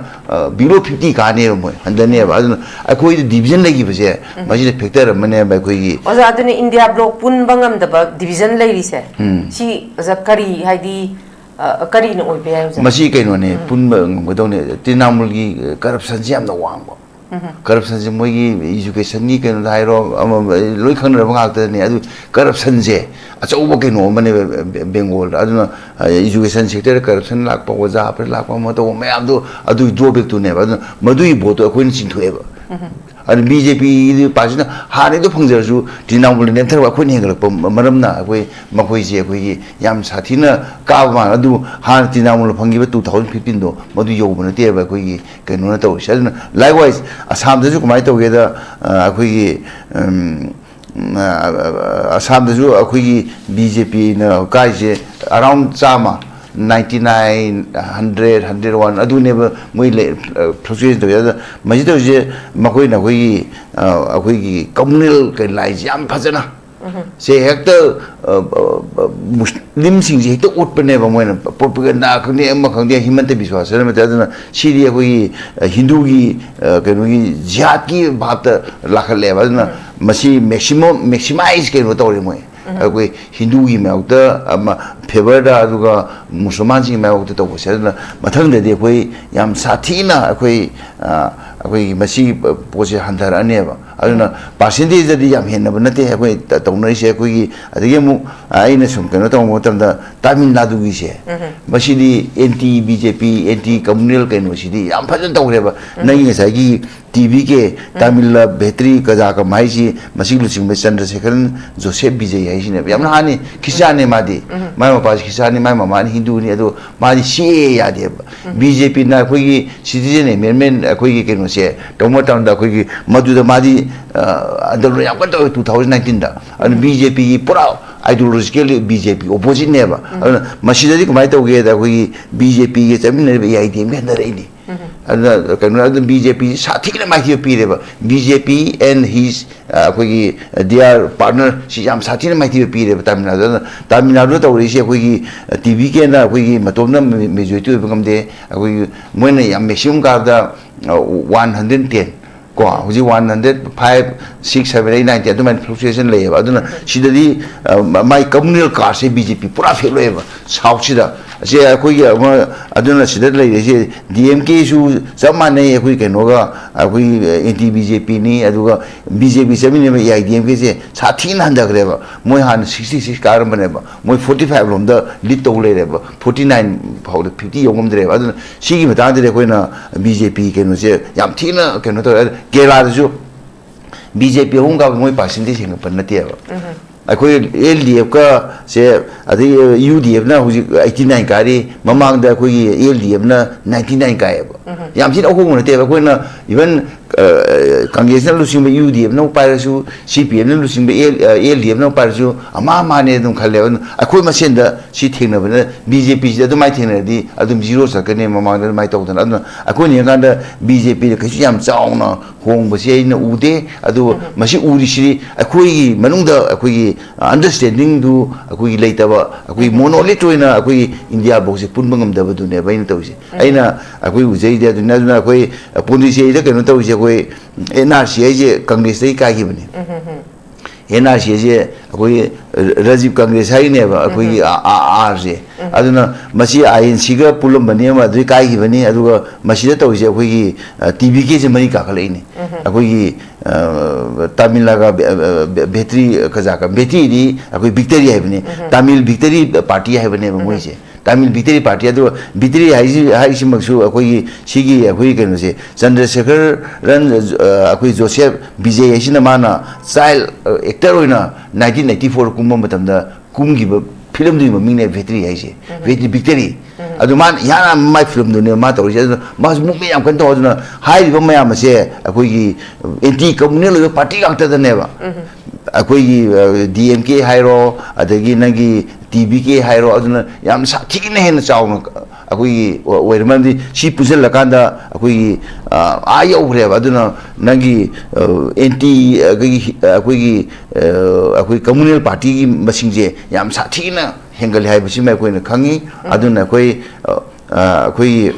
बिलो 50 काने मोय हंदनेबा अदु अखोई डिवीजन लगी बसे मसी फैक्टर मने बा कोई ओजा अदुने इंडिया ब्लॉक पुन बंगम दबा डिवीजन लैरिसे सी ओजा करी हाइदि करी न ओइबे याय ओजा मसी कैनोने पुन गदौने तिनामुल की करप्शन से यामना वांगबा करप्शन से मोगी एजुकेशन की कनो हाइरो लोई खंगरब गाक्तने अदु करप्शन से अचौबो कनो मने Bengal अदुना education sector corruption Lakpa ओजा पर लाकपा मतो मयाम दो अदु ड्रॉबैक तुने अदु मदुई बोतो अखोइन चिंथोएबा अदु बीजेपी पार्टी हाने दो फंगजरसु तिनामुल नेथर अखोइन हेंगलप मरमना अखोई मखोई से अखोई याम साथीना काबमा अदु हान तिनामुल फंगिबा 2015 दो मदु योबना तेबा अखोई कनो तो सदना लाइकवाइज असम दजु कमाय तोगेदा अखोई असम दजु अखोई बीजेपी न काइसे अराउंड चामा 99 100 101 अदुनेबा मोइ फ्लक्चुएशन तोगेदा मजिदो जे मखोइ न अखोई कम्युनल के लाइज याम फजना से हेक्ट मुस्लिम सिंह जे हेक्ट उठपनेबा मोइन प्रोपेगेंडा खने अम खंगे हिमंत विश्वास न मतदना सिरि अखोई हिंदू की कनोगी जिहाद की बात लाखलेबा न मसी मैक्सिमाइज केनो तौरे मोइ अखोई हिंदू की माउत फेवर दा अदुगा मुसलमान सिंह माउत तो बसेना मथंग दे अखोई याम साथीना अखोई मसी पोसे हंधर अनेबा अदुना परसेंटेज दि याम हेनब नते अखोई तौनरिसे अखोई अदगे मु आइना सुम कनो तौ मतमदा तमिलनाडु की से मसीदी एंटी बीजेपी एंटी कम्युनल कनो सिदी याम फजन तौरेबा नई नसागी टीवी के तमिल बेहतरी कजा का माइसी मसी लुसिंग में चंद्रशेखरन जोसेफ विजय हाइसिने याम हानि खिसाने मादी माय मपास खिसाने माय ममानी हिंदू नि अदो मादी सी यादे बीजेपी ना अखोई सिटीजन एमेंडमेंट अखोई कनो से टोमो टाउन दा अखोई मदुदा मादी अंदर याम कतो 2019 दा अन बीजेपी की पूरा आइडियोलॉजिकली बीजेपी ओपोजिट नेबा मसीददी कमाय तोगे दा अखोई बीजेपी के चमिन आईडीएम के अंदर रही कनो बीजेपी साथी ने माइकी पीरेबा बीजेपी एंड हिज अखोई देयर पार्टनर सी याम साथी ने माइकी पीरेबा तमिलनाडु तौरिसे अखोई टीवी के ना अखोई मतोमना मेजॉरिटी ओइबगमदे अखोई मोइना याम मैक्सिमम कारदा 110 ko huji 100 5 6 7 8 9 adu man fluctuation le ba aduna sidadi mai communal car se BJP pura fail le ba south sida ase akoi aduna sida le je DMK su zamane akoi keno ga akoi anti BJP ni aduga BJP se mi ne ya DMK se sathi nan da gre ba moi han 66 car bane ba moi 45 lom da lead to le ba 49 phau 50 yongom dre ba aduna sigi mata de koi na BJP keno se yam thina keno to Kerala ju BJP hunga moi percentage hinga pan natia akoi LDF ka se adi UDF na huji 89 kari mamang da koi LDF na 99 kai ba yam thin ahung na te ba koi na even Congress na lusing ba UDF na upara su CPM na lusing ba LDF na upara su ama ne dum khale akoi masen da si thengna ba BJP da dum mai thengna di adum zero sakane mamang da mai tawdan aduna akoi ne kan da BJP da kaisi yam chauna hong ba se na ude adu masi uri siri akoi manung da akoi understanding du akoi leita ba akoi monolith oina akoi India box pun bangam da ba du ne ba ina tawsi aina akoi ujai da du na akoi policy da keno tawsi akoi NRC je Congress dai ka gi bane NRC je akoi Rajiv Congress hai ne ba akoi RJ aduna masi INC ga pulam bane ma dui ka gi bane aduga masi da tawsi akoi gi TVK je mani ka khalai ne akoi gi Tamil Naga Betri Kazaka Betri di akoi victory hai bane Tamil victory party hai bane moi je Tamil victory party adu victory hai simaksu akoi sigi akoi keno se Chandrasekhar ran akoi Joseph Vijay asina mana child actor oina 1994 kumba matamda kumgi film du maming ne victory hai se victory adu man yana mai film du ne ma to se ma mu me yam kan to aduna hai ba mayam se akoi gi anti communal party ga ta ne ba akoi gi DMK hairo adagi nagi TBK hairo aduna yam sa thikine hen chauna akoi oirman di si puzel lakanda akoi ayo bre aduna nagi anti akoi communal party gi masing je yam sa thikina hengal hai bisi mai koi na khangi aduna akoi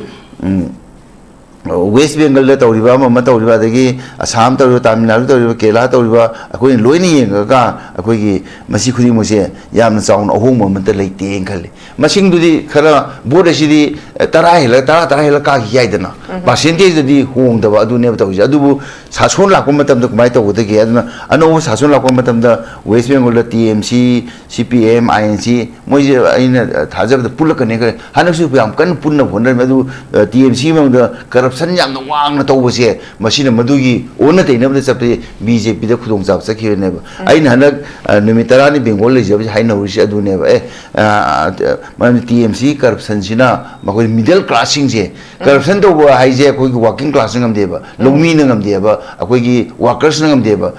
West Bengal da tawriba ma tawriba dagi Assam tawriba Tamil Nadu tawriba Kerala tawriba akoi loini yenga ka akoi gi masi khudi mo se yamna chaun ahong ma man ta leite eng khale masing dudi khara board asidi tara hela ka hi yaidana percentage dadi hong da ba adu ne tawji adu bu sason lakom matam da kumai taw da ge aduna ano sason lakom matam da West Bengal da TMC CPM INC moi je aina thajab da pulak ne ka hanaksu yam kan punna bhonra adu TMC ma da corruption yam na wang na taw se masina madugi ona te na da chapte BJP da khudong chap sakhi ne ba aina hanak numitara ni Bengal le je haina uri adu ne ba man TMC corruption sina makoi middle classing je corruption to ba hai je koi working class ngam de ba longmi ngam de ba akoi gi workers ngam de ba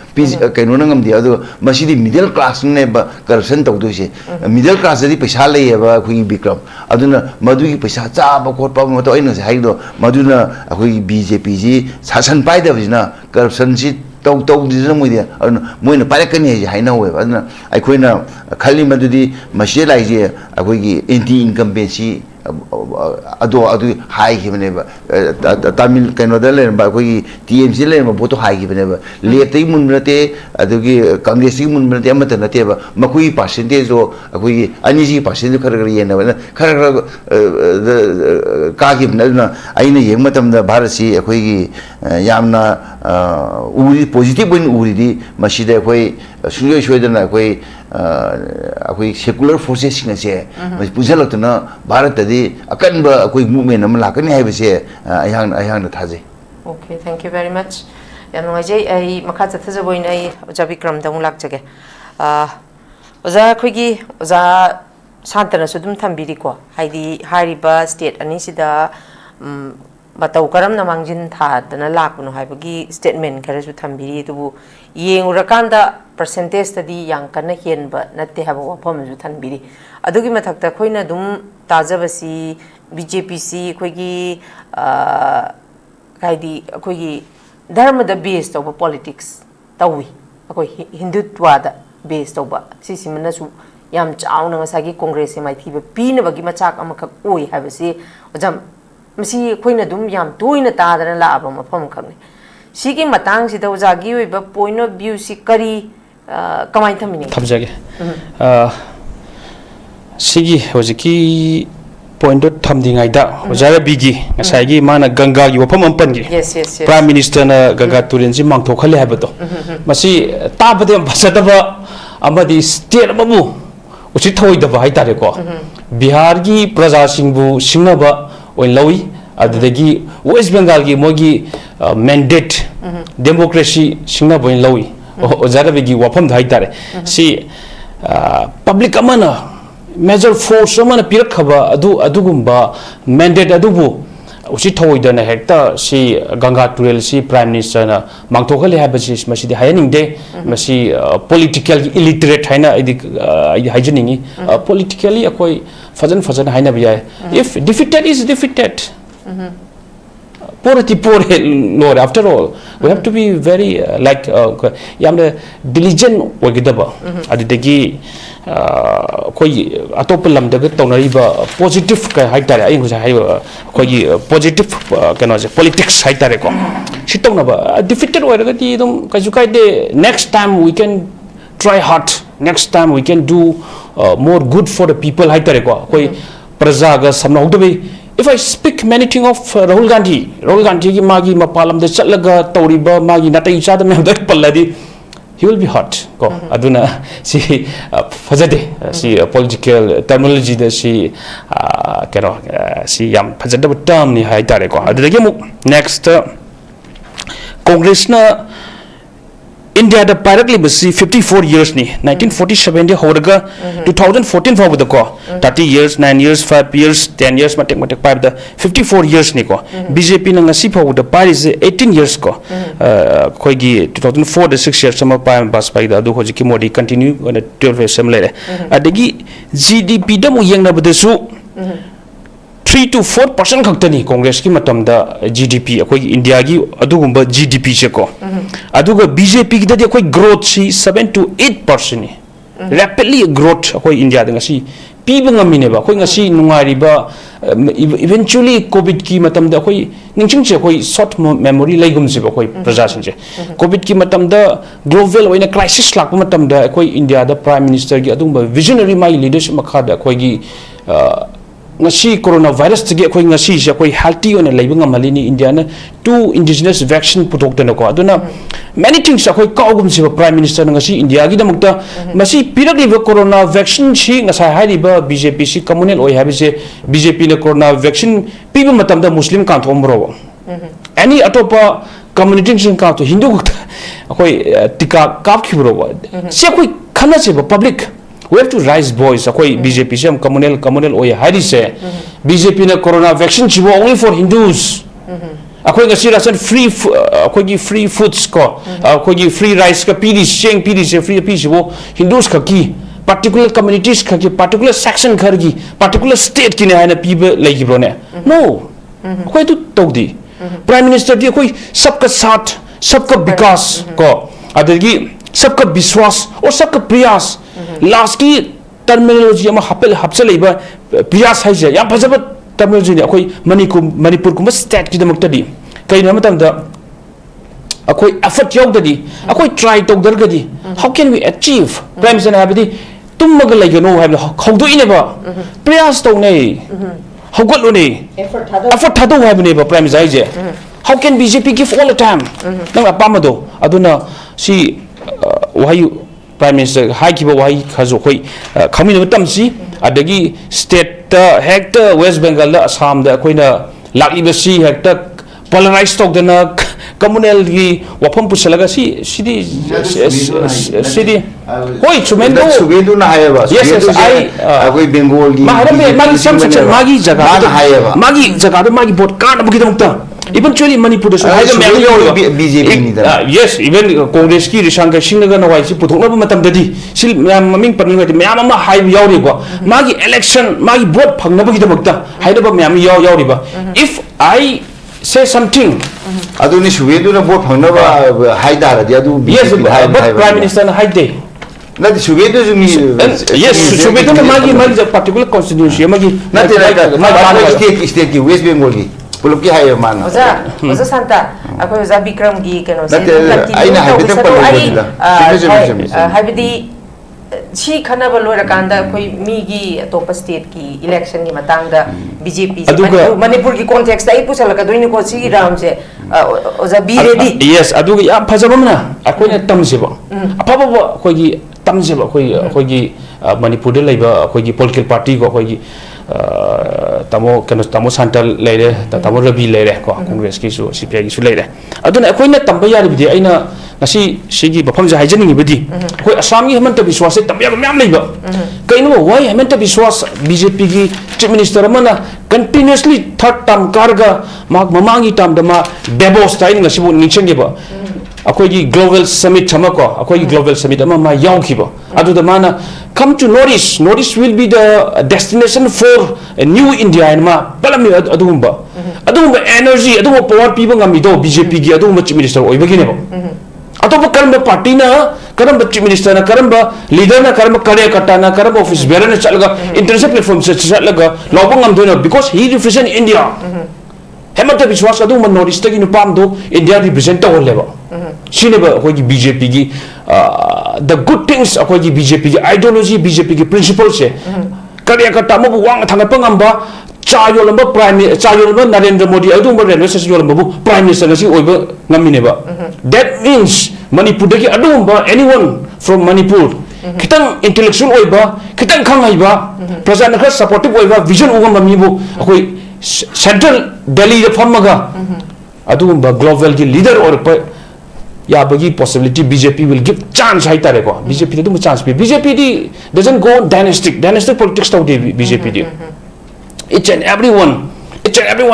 kaino ngam de adu masidi middle class ne ba corruption to do se middle class di paisa le ba koi BIKRAM aduna madu gi paisa cha ba khot pa ma to aina se hai do maduna akoi BJP ji sasan pai da bina corruption si tau dizna moi dia moi na pare kan ye hai na we aduna akoi na khali madudi mashe lai je akoi gi anti incumbency ado hai ki bane ba Tamil kaino da le ba koi TMC le ma boto hai ki bane ba le tai mun nate ado gi Congress gi mun nate amata nate ba makoi percentage do koi ani ji percentage khar ye na ba khar ka gi na aina yeng matam da Bharat si koi gi yamna uri positive win uri di masida koi suyo shoidana koi akoi secular forces sing se pujal na Bharat di akan ba akoi movement am lakani hai bese ayang na thaje. Okay, thank you very much. Yam ngai jai ai makha chatha boin ai oja BIKRAM dang lak jage oja khoi gi oja santana su dum thambiri ko haidi hariba state ani sida batau karam na mangjin tha dana lakunu haibagi statement khare su thambiri tubu yengurakkanda percentage tadi yang kana henba natte haba wafam su thanbiri adugi mathakta khoina dum tajabasi BJP si khoigi kaidi khoigi dharma da base to politics tawi akoi hindutwa da base to ba sisi manasu yam chauna ngasagi congress mai thiba pina bagi machak amakak oi habasi ojam masi khoina dum yam toina ta dana la aba mafam khakni Sigi matang sida ujagi we ba point of view si kari kamai thamini. Thamjage. Sigi hojiki point of thamdingai da ujara bigi ngasai mana Ganga gi wapam ampan gi. Yes, yes, yes. Prime Minister na Ganga turin si mangtho khale habato. Masi tabade basataba amadi state abu uchi thoi da hai tare ko. Bihar gi praja singbu singnaba oin lawi adagi West Bengal gi mogi mandate democracy singnaba oin lawi. Ojara bigi wapam hai tare. Si public amana major force amana pirak khaba adugumba mandate adubu uchi thoidana hekta si Ganga Turel si Prime Minister na mangthokhale habasi masidi hayaning de masi political illiterate haina idi hajaningi politically akoi fajan haina biya if defeated is defeated poor Lord, after all we have to be very like yamna diligent wagidaba adidagi koi atop lamdaga tawnariba positive ka haitare ai husa hai koi positive kano politics haitare ko sitawna defeated oiraga ti dum kajukai de next time we can try hard next time we can do more good for the people haitare ko koi praja ga samna hogdabe. If I speak many things of Rahul Gandhi ki magi mapalam de chatlaga tawriba magi natai chada me that palladi he will be hurt ko aduna si fajade si political terminology de si kero si yam fajada term ni hai tare ko adagi mu next Congress na India da directly basi 54 years ni 1947 de horaga 2014 for the ko 30 years 9 years 5 years 10 years matek 5 da 54 years ni ko BJP na ngasi for the Paris 18 years ko koi gi 2004 the 6 years sama pa bas pai da du hoji ki modi continue on 12 years semle adagi GDP da mu yeng na badasu 3 to 4% khaktani Congress ki matam da GDP akoi India gi adugumba GDP che ko aduga BJP ki da akoi growth si 7 to 8% ni rapidly growth akoi India da ngasi piba ngamine ba akoi ngasi nungari ba eventually COVID ki matam da akoi ningching che akoi short memory laigum se akoi praja sin che COVID ki matam da global oina crisis lak matam da akoi India da Prime Minister gi adumba visionary my leadership makha da akoi gi ngasi coronavirus tege khoi ngasi je khoi healthy on leiba ngamali ni India na two indigenous vaccine putok tena ko aduna many things khoi kaugum se Prime Minister ngasi India gi damukta masi pirak liba corona vaccine chi ngasa hai riba BJP si communal oi habi se BJP na corona vaccine piba matam da muslim kan thomro any atopa community sing ka to hindu khoi tika kap khibro se khoi khana se public. We have to rise boys akoi BJP se communal oi hari se BJP na corona vaccine chibo only for Hindus akoi ngasi ration free akoi gi free foods ko akoi gi free rice ka pidi sheng pidi se free pi chibo Hindus ka ki particular communities ka ki particular section khar gi particular state ki ne haina pibe legi bro ne no akoi tu togdi Prime Minister di akoi sabka साथ सबका विकास को adagi सबका विश्वास और सबका प्रयास last की terminology ama hapse leiba priyas haise yam phajaba terminology ne akoi manipur kuma state ki damak tadi kai na matam da akoi effort yog dadi akoi try to dargadi how can we achieve prime minister habidi tum maga laigano habi khawdo ineba priyas to nei hawgot lo nei effort thado habine ba prime minister je how can BJP give all the time nang apamado aduna si why Prime Minister high kiba why khazo khoi khami no tamsi adagi state hector West Bengal da Assam da koina lakli basi hector polarized talk dana communal gi wapam pusalaga sidi hoi chumendo na hayaba yes I koi Bengal gi magi sam magi jaga magi vote kan bugi damukta eventually Manipur so BJP ni da yes even Congress ki risanga singnaga na wai si puthokna matam dadi sil maming panunga de mayam ma hai yauri ba magi election magi vote phangna bagi damakta haidaba mayam yauri ba if I say something aduni subedu na vote phangna ba haidara dia du yes but Prime Minister na haide not subedu yes subedu na magi particular constituency magi not like state ki West Bengal ki पुलुकी हाय मान ओजा शांता अखोय ओजा बिक्रम गी कनो से आइना हाइबेट पलुकीदा हाइबेदी सी खनब लोरकांदा अखोय मीगी अतोप state की election की मतंगदा BJP Manipur की कॉन्टेक्स्ट आई पुछलकदोइनि को सी राउंड से ओजा बी रेडी यस अदुगा या फजबमना अखोयना तमसेबो अफबो अखोयगी तमसेबो अखोयगी मणिपुर दे लेबा अखोयगी पॉलिटिकल पार्टी को अखोयगी तमो शांता लेरे तमो रवि लेरे को कांग्रेस की सु सीपीआई की सु लेरे अदुना अखोयना तंबा यारिबिदि अइना ngasi sigi bafam ja haijaning bidi khoi assam gi hemanta biswas se tambya myam leiba kaino why hemanta biswas bjp gi chief minister amana continuously third term karga mamangi term dama davos tai ngasi bu ningchen ge ba akhoi gi global summit chama ko akhoi gi global summit ama ma yaw ki ba adu da mana come to notice will be the destination for a new india and ma balami adumba energy adumba power people ngami do bjp gi adumba chief minister oi bagi ne ba atau karamba party na karamba chief minister na karamba leader na karamba karyakata na karamba office bearer na chalaga international platform se chalaga lobong am doina because he represent india hemata biswas adu man notice tagi nupam do india represent to leba sineba koi gi bjp gi the good things koi gi bjp gi ideology bjp gi principles se karyakata mo wang thanga pangamba Chayolamba Narendra Modi adumba railway station yolamba prime minister ngasi oiba ngamineba that means Manipur dagi adumba anyone from Manipur kitang intellectual oiba kitang khangaiba praja na supportive oiba vision ugam mamibu akoi central Delhi da phamaga adumba global ki leader or ya bagi possibility BJP will give chance hai tare ko BJP dum chance pe BJP doesn't go dynastic politics tau de BJP di each and everyone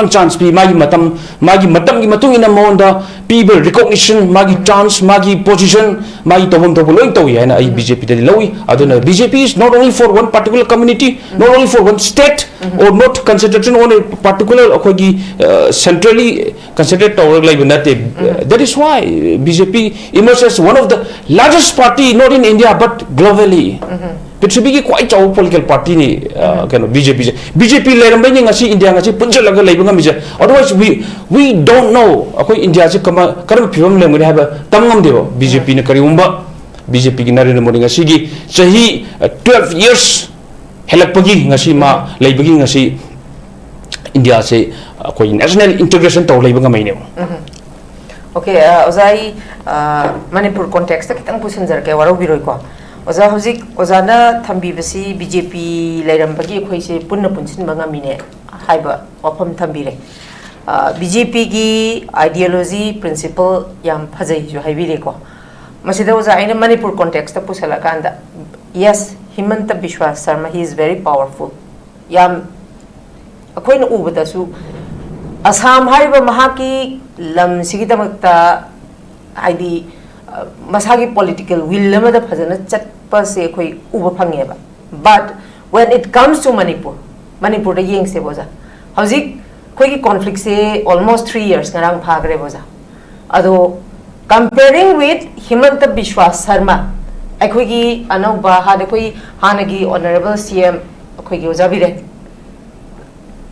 chance be magi matam gi matung ina monda people recognition magi chance magi position magi tohom to loi to ya na ai BJP de loi aduna BJP is not only for one particular community not only for one state or not concentration on a particular akogi centrally considered to like nate that is why BJP emerges as one of the largest party not in India but globally Pitsubi ki quite a political party ni kind of BJP leram ni ngasi India ngasi punjalaga leibanga mija otherwise we don't know akoi India se karam phibam lemgani haba tamngam debo BJP na kariumba BJP ki Narendra Modi ngasi gi sahi 12 years helakpagi ngasi ma leibagi ngasi India se akoi national integration taw leibanga mai ne okay ozai Manipur context ta kitang pusinjar ke waro biroi ko oza hozik ozana thambi basi BJP lairambagi khoi se punna punsin banga mine haiba wafam thambire BJP gi ideology principle yam phajai jo haibire ko masida oza aina Manipur context ta pusala kanda yes Himanta Biswa Sarma he is very powerful yam akhoi na ubada su Assam haiba mahaki lam sigi damakta haidi masagi political will lamada phajana chat se khoi uba phangeba but when it comes to Manipur da yeng se boza hauzik khoi ki conflict se almost 3 years ngarang phagre boza ado comparing with Himanta Biswa Sarma ai khoi ki anauba ha de khoi hanagi honorable CM khoi ki oja bire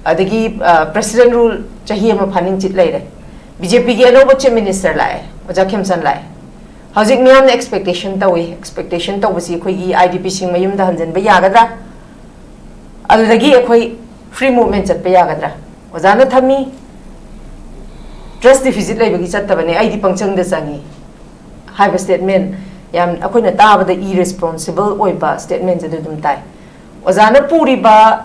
adagi president rule chahi ma phaning chit lai re BJP ki anauba chief minister lai oja khemsan lai Howzik miyam expectation basi khoi gi IDP sing mayum da hanjan ba yagadra adudagi khoi free movement chat pa yagadra ozana thami trust deficit lai bagi chat tabane ID pangchang da changi high statement yam akhoi na ta ba da irresponsible oiba statement je dum tai ozana puri ba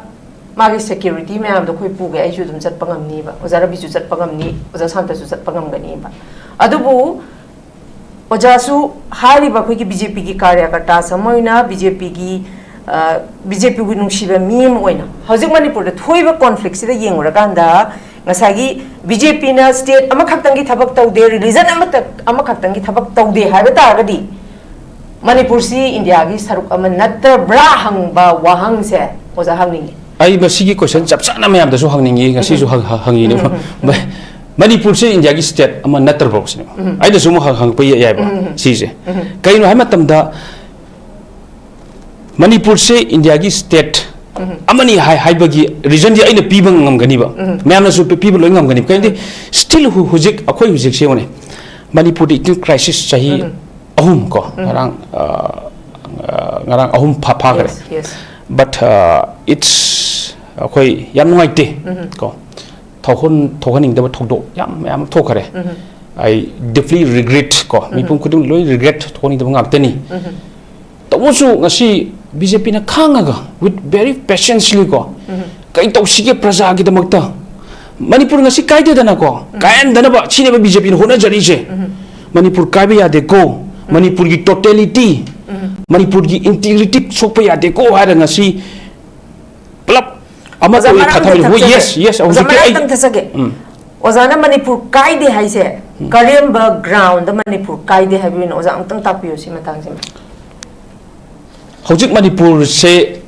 magi security mayam da khoi pu ga ai ju dum chat pangam ni ba ozara bi ju chat pangam ni oza santa su chat pangam gani ba adubu Ojasu hari ba khoi ki BJP ki karyakata samoina BJP gu nungsiba mim oina hojik Manipur da thoiba conflict sida yengura kanda ngasagi BJP na state ama khaktangi thabak taude religion ama khaktangi thabak taude haiba taragadi Manipur si India gi saruk ama natta bra hang ba wahang se oja hangningi ai masigi question chap chana mayam da su hangningi ngasi su hangi ne Manipur se India ki state ama natar box ne ai da sumo hang pa ya ba si se kaino ha matam da Manipur se India ki state amani hai bagi reason di aina pibang ngam gani ba mayam na su people loy ngam gani kai still hujik akhoi hujik se one manipur di crisis chahi ahum ko ngarang ahum pha gare but it's akhoi yam noi te ko thokhon da thokdo yam thokhare I deeply regret ko mipum kudum loi regret thoni da ngak tani tawsu ngasi BJP na khangaga with very patiently ko kai tawsige praja gi damakta manipur ngasi kaide dana ko kayan dana ba chine ba BJP hona jari je manipur kaibe ya de ko manipur gi totality manipur gi integrity sokpa ya de ko hara ngasi plap ama ko khathami yes ai Ozana Manipur kaide haise Karemba ground Manipur kaide habin oza angtang tapiyo si matang si Hojik Manipur se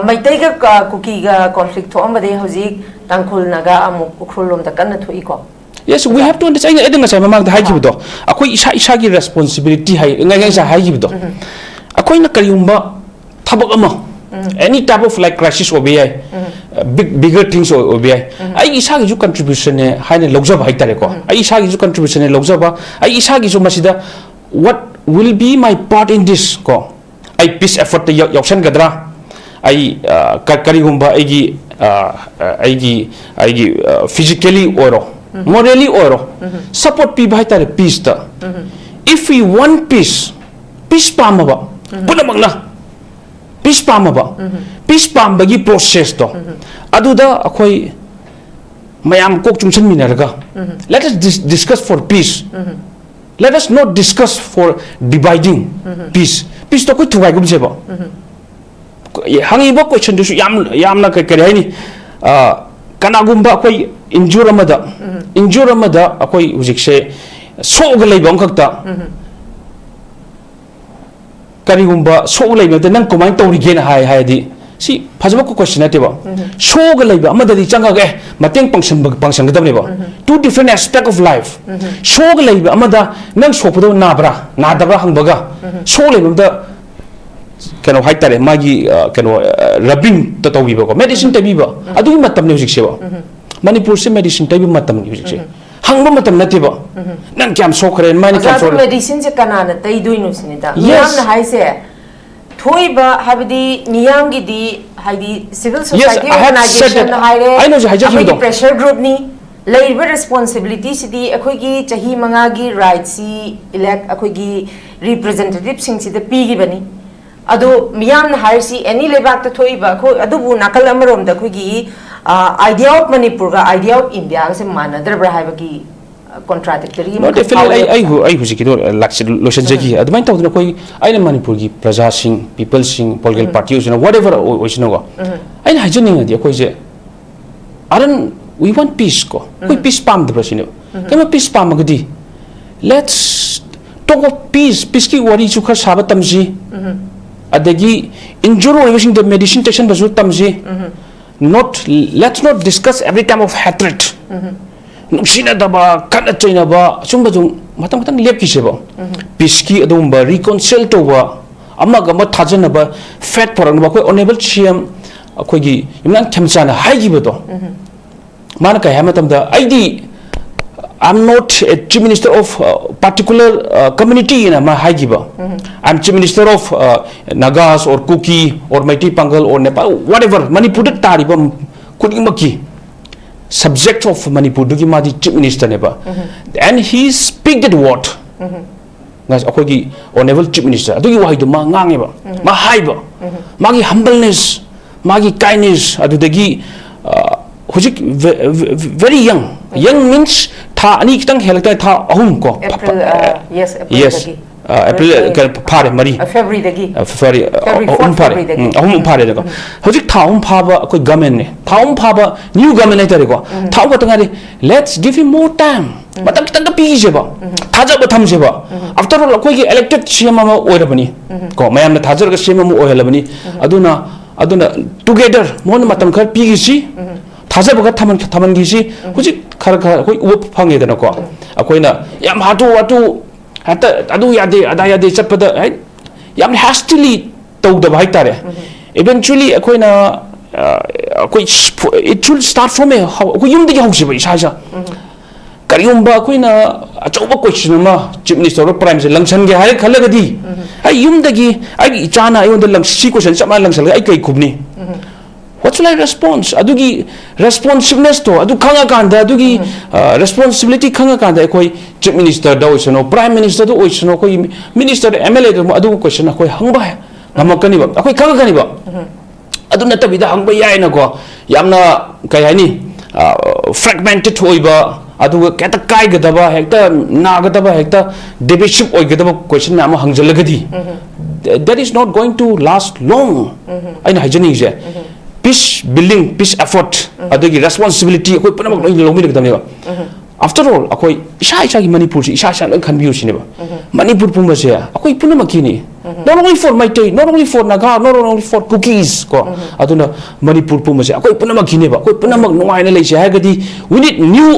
maitai ga kuki ga conflict tho amade hojik tangkhul naga amuk ukhulom da kan thui ko Yes, we have to understand edeng sa mamang da haji bido akoi isa gi responsibility hai ngai sa haji bido akoi na kariumba thabak ama any type of like crisis obi bigger things obi ai isa gi contribution ne haine logjaba hai tare ko ai isa gi contribution ne logjaba ai isa gi masida what will be my part in this ko ai peace effort te yakshan gadra ai kari gumba ai gi physically oro morally oro support pi bhai tare peace ta if we want peace pamaba punamagna peace pamaba peace pambagi process to aduda akhoi mayam kok chungchen minarga let us discuss for peace let us not discuss for dividing peace to koi thugai gum jeba hangi ba question du yam na kai ni kana gumba akhoi injure amada akhoi hujik se so ga lei bang khakta karigumba so laiba de nang komai tawri gen hai di si phajaba ko question ate ba so ga laiba amada di changa ga mateng pangsan ga dabne ba two different aspect of life so ga laiba amada nang so pado na dabra hangbaga so laiba da kano hai tare magi kano rabin to tawi ba ko medicine tabi ba adu matam ne hujik se ba manipur se medicine tabi matam ne hujik se hangba matam nate ba nang kyam so khare mani kyam so medicine je kanana tai duinu sinida miyam na haise thoi ba habidi miyam gi di haidi civil society organization na haire I know haja gi pressure group ni leiba responsibility sidi akhoi gi chahi manga gi right si elect akhoi gi representative sing si de pi gi bani adu miyam na haire si any lebak ta thoi ba khoi adu bu nakal amarom da khoi gi idea of Manipur ga idea of India se manadra hai ba gi contradictory no definitely ai hujiki do lakse lotion jagi admai tawdna koi aina manipur gi praja sing people sing political parties you know whatever oisno go aina hajening adi koi je aran we want peace ko koi peace pam de brasino kema peace pam gadi let's talk of peace ki wari chu kha saba tamji adagi injure wishing the medicine station bazu tamji let's not discuss every time of hatred nuksina daba kana china ba chumba jung matang lep ki seba peace ki adum ba reconcile to ba amaga ma thajana ba fat porang ba koi honorable chiam akoi gi imnan thamchana hai gi ba do mana ka hamatam da id I'm not a chief minister of particular community in my hai gi ba I'm chief minister of Nagas or Kuki or Meitei Pangal or Nepal whatever Manipur tari ba kudimaki subject of Manipur dugi madi chief minister neba and he speak that word ngas akogi honorable chief minister adugi wai do ma ngange ba ma hai ba magi humbleness magi kindness adudagi hujik very young means tha ani kitang helakta tha ahum ko April pare mari February dagi February ahum pare daga hojik thaum phaba koi government ne thaum phaba new government ai tare ko thau ko tangari let's give him more time matam kitang pi je ba thaja ba tham je ba after all koi gi elected cm ma oirabani ko mayam na thajar ga cm ma oihalabani aduna together mon matam khar pi gi si thaja ba thaman gi si hojik khar koi up phange dana ko akoina yam hatu hata adu yade ada yade chappada hai yam hastily tawda bhai tare eventually akoina it should start from a ko yum de hausiba isa kariumba akoina achoba question ma chief minister or prime minister langsan ge hai khalagadi ai yum dagi ai ichana ai on the lang si question sama langsal ai kai khubni what shall I response adugi responsiveness to adu khanga kanda adugi responsibility khanga kanda koi chief minister da oisano prime minister do oisano koi minister MLA do adu question koi hangba namakani ba koi khanga kani ba adu natabida hangba yai na ko yamna kai hani fragmented hoiba adu keta kai gadaba hekta na gadaba hekta divisive oi gadaba question ma hangjallagadi that is not going to last long aina hajani je peace building peace effort adagi responsibility akoi punamak loi lomi lagdamne ba after all akoi isa gi manipur si isa lang khanbiu sine ba manipur pumba se akoi punamak ni not only for my day not only for naga not only for cookies ko aduna manipur pumba se akoi punamak ni ba akoi punamak nuai na leise hagadi we need new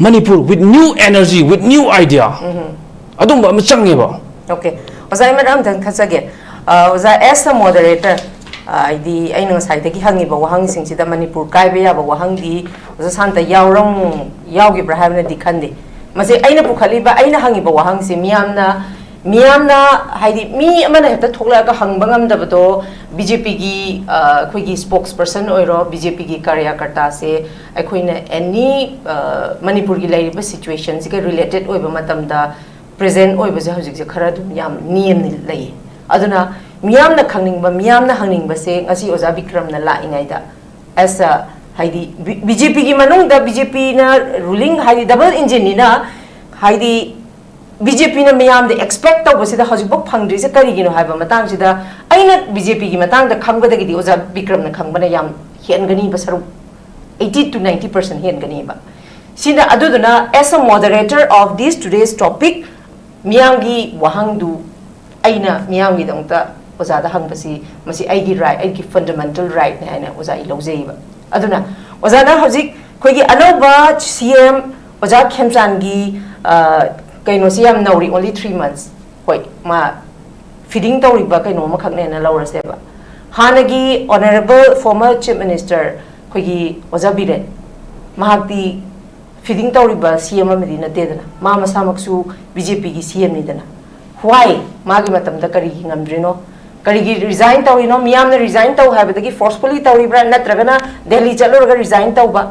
manipur with new energy with new idea adum ba machange ba okay oza madam dan khachage oza as a moderator di aina sai da ki hangi ba wahang sing sida manipur kai be ya ba wahang di oza santa yawrong yawgi braham na dikhande mase aina pukhali ba aina hangi ba wahang se miyamna haidi mi amana heta thokla ka hangba ngam da do BJP gi khoi gi spokesperson oiro BJP gi karyakarta se akhoina any manipur gi lai ba situation se related oiba matam da present oiba je hojik je khara dum yam niyam ni lai aduna miyamna khangning miyamna hangning ba se ngasi oza bikram na la ingai da as a haidi BJP gi manung da BJP na ruling haidi double engine ni na haidi BJP na miyam de expect to basi da hojik bok phangri se kari gino haiba matang sida aina BJP gi matang da khangba da gi oza bikram na khangba na yam hen gani ba saru 80 to 90% hen gani ba sida aduduna as a moderator of this today's topic miyam gi wahang du aina miyam gi dangta oza da hang basi masi ai gi right ai gi fundamental right na aina oza I lojei ba aduna oza na hojik khoi gi anoba CM oza khemchan gi kaino siam nauri only 3 months hoi ma feeding tawri ba kaino ma khakne na lawra se ba hanagi honorable former chief minister khoi gi oza biren mahakti feeding tawri ba CM amedi na tedana ma masamaksu BJP gi CM ni dana why magi matam da kari gi ngamdrino kari gi resign tawri no miyam na resign taw ha ba gi forcefully tawri bra natragana Delhi chalo ga resign taw ba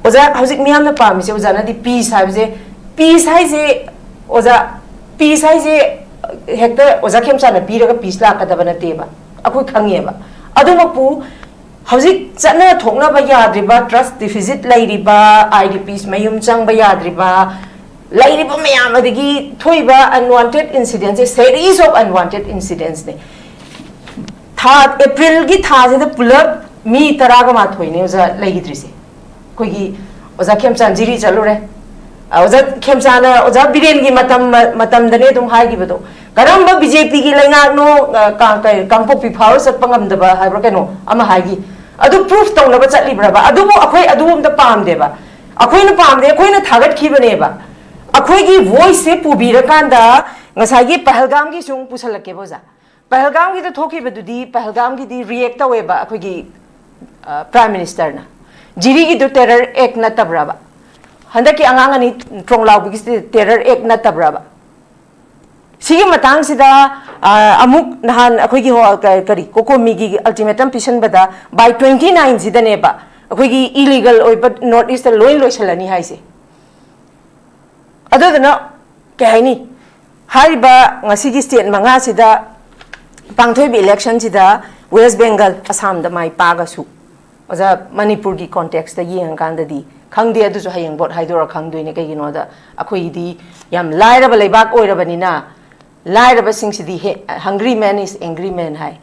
oza hojik miyam na pa mi se oza na di peace ha je peace hai je oza peace hai je hekta oza khemsa na pira ga peace la ka da bana te ba akoi khange ba adu ma pu hojik chana thokna ba yadri ba trust deficit lai ri ba IDPs mayum chang ba yadri ba lai ri ba mayam adigi thoi ba unwanted incidents series of unwanted incidents ne tha April gi tha je da pulap mi taraga ma thoi ne oza lai gi trise koi gi oza khemsa jiri chalu re oza khemsana oza biren gi matam dane dum hai gi bado karamba BJP gi lainga no kangpo pi power sat pangam da ba hai bra keno ama hai gi adu proof tong na ba chatli bra ba adu bo akhoi adu um da pam de ba akhoi na pam de akhoi na thagat khi bane ba akhoi gi voice se pu bi ra kan da ngasai gi pahalgam gi sung pusalak ke boza pahalgam gi da thoki badu di pahalgam gi di react tawe ba akhoi gi prime minister na jiri gi do terror act na tabra ba handa ki angang ani trong law bi terror act na tabra ba sigi matang sida amuk nahan akhoi gi ho kari kokomi gi ultimatum pisan bada by 29 sida ne ba akhoi gi illegal oi but north east loin loisalani hai se adudana ke haini hai ba ngasi gi state manga sida pangthoi bi election sida West Bengal Assam da mai paga su oza Manipur gi context da yeng kan da di khangde adu so hayeng bot haidora khangdoi ne kai gi no da akhoi di yam laira ba leibak oira bani na laira ba sing sidi hungry man is angry man hai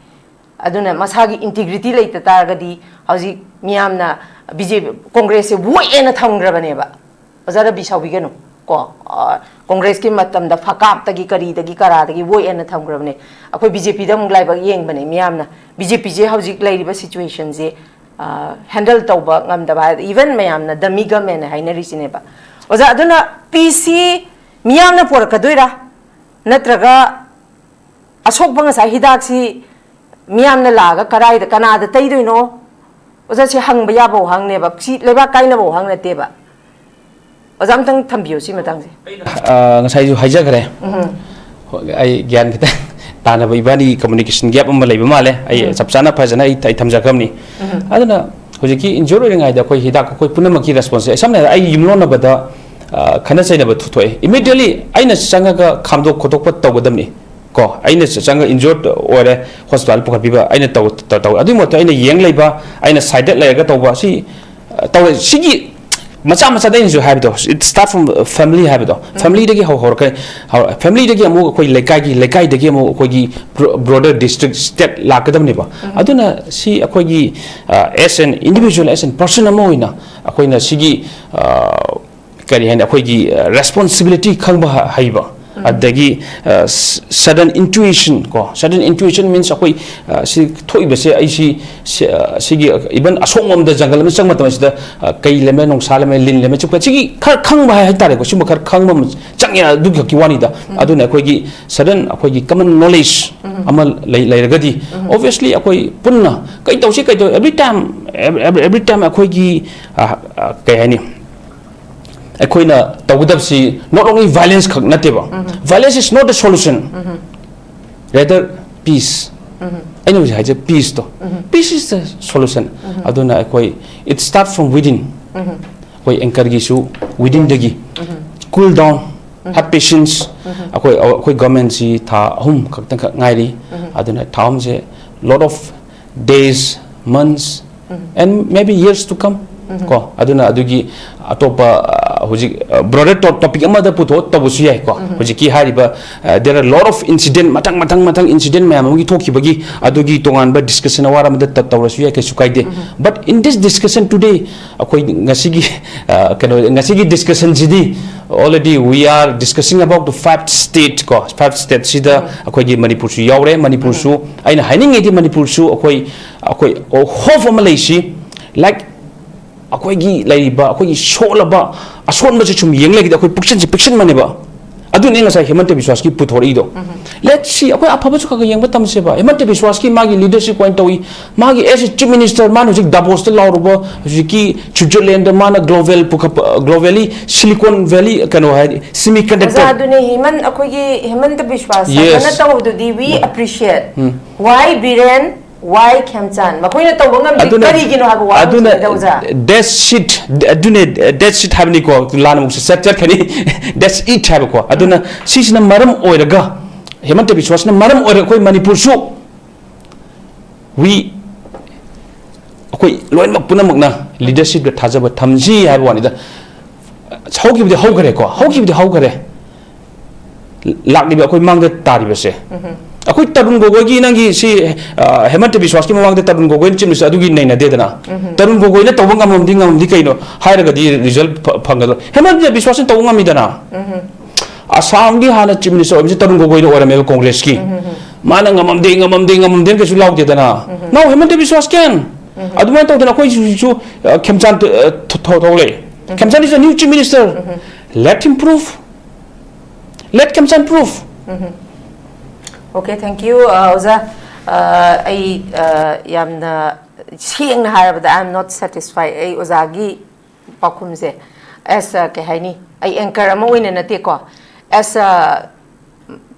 aduna masagi integrity leita tar ga di hauji miyam na BJP Congress se woi ena thamgra bane ba oza ra bisau bi geno ko Congress ki matam da fakap ta gi kari da gi kara da gi woi ena thamgra bane akhoi BJP da mung lai ba yeng bane miyam na BJP je hauji lai ri ba situation je handle tauba ngam da ba even mayam na dami government hainari sine ba oza aduna PC miyam na por ka doira natraga asok bang sa hidak si मियामना लागा कराई the Kannada तैदोइनो ओजा से हंगबा याबो हंगनेबा सी लेबा काइनाबो हंगनतेबा ओजा अमतंग थंबियो सी मतंगसे ngasai ju haja kare ai gyan kita tana ba ibani communication gap am laiba male ai sapsana phajana ai thamja kamni aduna hojiki injury ngai da koi hidak koi punama ki response samna ai yimlo na bada khana chaina ba thutoi immediately aina changa ga khamdo khotok pat tawgadamni ko aina changa injured ore hospital pukhat biba aina taw adu mo aina yeng leiba aina side laiga tawba si taw sigi macha macha dai ju habito it start from family habito family dagi how family dagi amu koi lekai dagi amu koi gi broader district state lakadam ni ba aduna si akoi gi as an individual as an person amu ina akoi na sigi kari hen akoi gi responsibility khangba haiba adagi sudden intuition means akoi si thoi bese ai si gi even asongom da jungle me changma tamai sida kai leme nong salame lin leme chukpa chi khar khangba hai tare ko sima khar khangma changya du ki wani da aduna akoi gi sudden akoi gi common knowledge amal lairagadi obviously akoi punna kai tawsi kai to every time akoi gi kai hani akoina tawdab si not only violence khak nateba violence is not the solution rather peace I know haja peace to peace is the solution aduna akoi it starts from within akoi anchor gi su within dagi cool down have patience akoi government si tha hum khak tang khak ngairi aduna thaum je lot of days months and maybe years to come ko aduna adugi atopa hojik broader topic amada putho tabusu yai ko hojiki hariba there are a lot of incident matang incident mayam gi thoki bagi adugi tongan ba discussion awara amada tawrasu yai kesu kaide but in this discussion today akoi ngasigi discussion jidi already we are discussing about the five states sida akoi gi manipur su yaure manipur su aina haining edi manipur su akoi hof amalaishi like akoi gi laiba akoi gi sholaba ason ba chum yeng lagi akoi picture mane ba adu ne ngasai hemante biswas ki puthori do let's see akoi apha ba chu ka yeng ba tam se ba hemante biswas ki magi leadership point tawi magi as chief minister man hojik Davos te lauruba hojiki Switzerland man globally Silicon Valley kano hai semiconductor adu ne heman akoi gi hemante biswas kana taw do di we appreciate why Biren why Khamchan makoina tawangam kari gino habu wa aduna that's shit aduna that shit habni ko lana mu set khani that's it habu ko aduna sisna maram oiraga hemante biswasna maram oira koi manipur su we koi loin mak punam na leadership da thajaba thamji habu wani da hauki bi haukhare lakni bi koi mangda tari bese akoi tarun gogoi gi nangi si hemante biswas ki mawang de tarun gogoi chim sa adugi nei na de dana tarun gogoi na tawang ngam di kaino hairaga di result phangalo hemante biswas tawang ngam dana asam gi hana chim ni so tarun gogoi ora me congress ki mana ngam de ke su law de dana now hemante biswas ken adumai taw dana koi su Khamchan thole Khamchan is a new chief minister let him prove let Khamchan prove Okay, thank you, Oza. I yamna seeing harab that I'm not satisfied. I Ozagi pakumze as a kahani. I anchor a moina na teko as a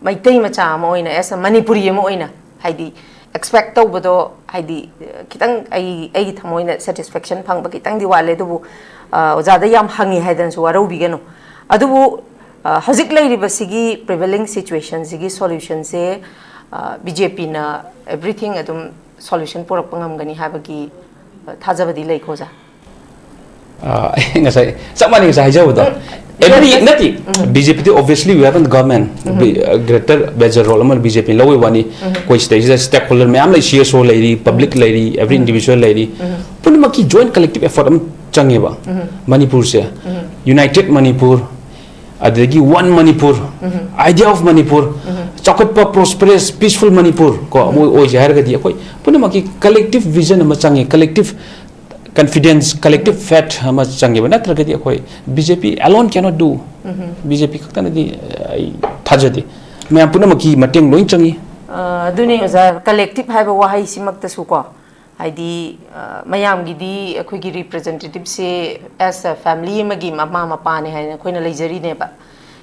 my team moina as a manipuri moina. Heidi expect obodo Heidi kitang I moina satisfaction pang bakitang diwale dubu Ozada yam hangi headan so aro bigano. Adubu hojik lairiba sigi prevailing situation sigi solution se BJP na everything adum solution porak pangam gani habagi thajabadi lai khoja ngasai samani ngasai jawda every nati BJP obviously we have a government greater major role amal BJP lowe wani koi stage stakeholder me am lai CSO lairi public lairi every individual lairi punma ki joint collective effort am changeba Manipur se united Manipur adagi one Manipur idea of Manipur chakotpa prosperous peaceful Manipur ko oi jahar ga di koi punama ki collective vision ama change collective confidence collective faith ama change bana tra ga di koi BJP alone cannot do BJP kakta na di thajadi me punama ki mateng loin changi aduni oza collective haiba wahai simakta su ko haidi mayam gidi akhoi gi representative se as a family magi mama mapa ne haina khoina leijari ne ba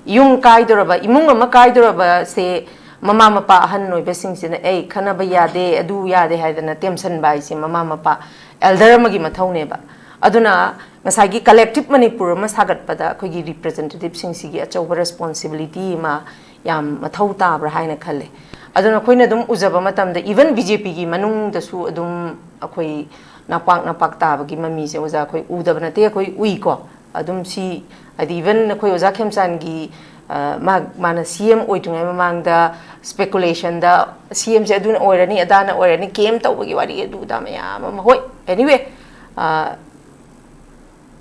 yung kai doraba imung ma kai doraba se mama mapa han noi besing sina ei khana ba yade adu yade haidana tension bai se mama mapa elder magi mathau ne ba aduna ngasagi collective manipur ma sagat pada khoi gi representative sing sigi achauba responsibility ma yam mathau ta bra haina khalle aduna khoina dum ujaba matam da even BJP gi manung da su adum akhoi napak ta ba gi mami se oza khoi udaba na te khoi ui ko adum si adi even khoi oza khemsan gi mana CM oitungai mamang da speculation da CM se aduna oirani adana oirani kem tau gi wari adu da maya ma hoi anyway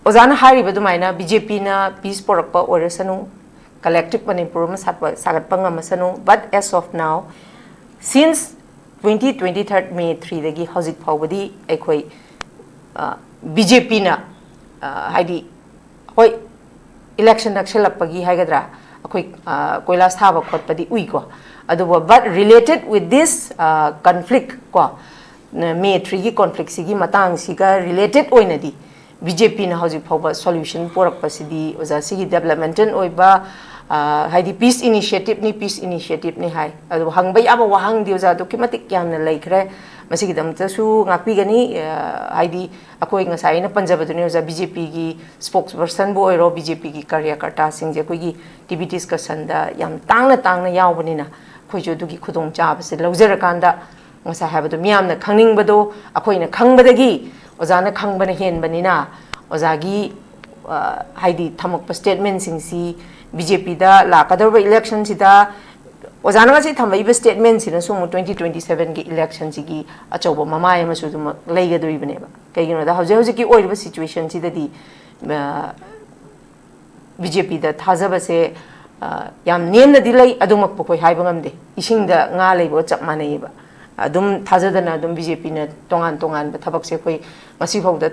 ozana hari ba dumaina BJP na peace porakpa oirasanu collective manipur ma sagat panga masanu but as of now since 2023 May 3 dagi hojik phawbadi ekhoi BJP na haidi hoi election nakselapagi haigadra akhoi koilas thaba khotpadi ui ko aduba but related with this conflict ko May 3 gi conflict sigi matang siga related oinadi BJP na hojik phawba solution porak pasidi oza sigi developmental oiba haidi peace initiative ni hai adu hangba yaba wahang di oza dokimatik yamna laikre masigi damta su ngakpi gani haidi akoi ngasai na panjab duni oza BJP gi spokesperson bo oiro BJP gi karyakarta singje koi gi TV discussion da yam tangna yawbani na khoi jo dugi khudong chaba se lawjara kanda ngasa habadu miyam na khangning bado akoi na khangbadagi oza na khangbana hen banina oza gi haidi thamak statement singsi BJP da lakadaba election sida ozana ga si thambai ba statement sina sumu 2027 gi election sigi achoba mamai ma su dum leiga doi bane ba kaigino da hauze ki oiriba situation sida di BJP da thajaba se yam nemna di lai adumak pokoi haiba ngamde ising da nga leibo chap manai ba adum thajadana adum BJP na tongan ba thabak se koi masi phawda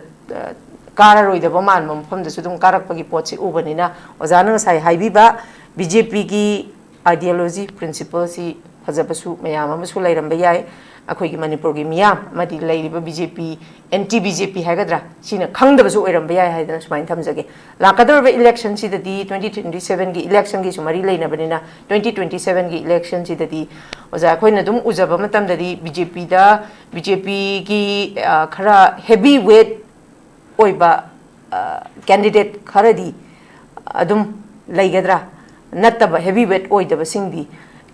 kara roida ba man mom pham da su dum karak pagi potsi ubanina ozana sai haibi ba BJP gi ideology principle si hajabasu mayam amasu lairamba yai akhoi gi manipur gi miyam madi lairiba BJP anti BJP haigadra sina khangdabasu oiramba yai haidana sumain thamjage lakadorba election si dadi 2027 gi election gi sumari leina banina 2027 gi election si dadi oza khoina dum ujaba matam dadi BJP gi khara heavy weight oiba candidate kharadi adum laigadra nattaba heavyweight oidaba singdi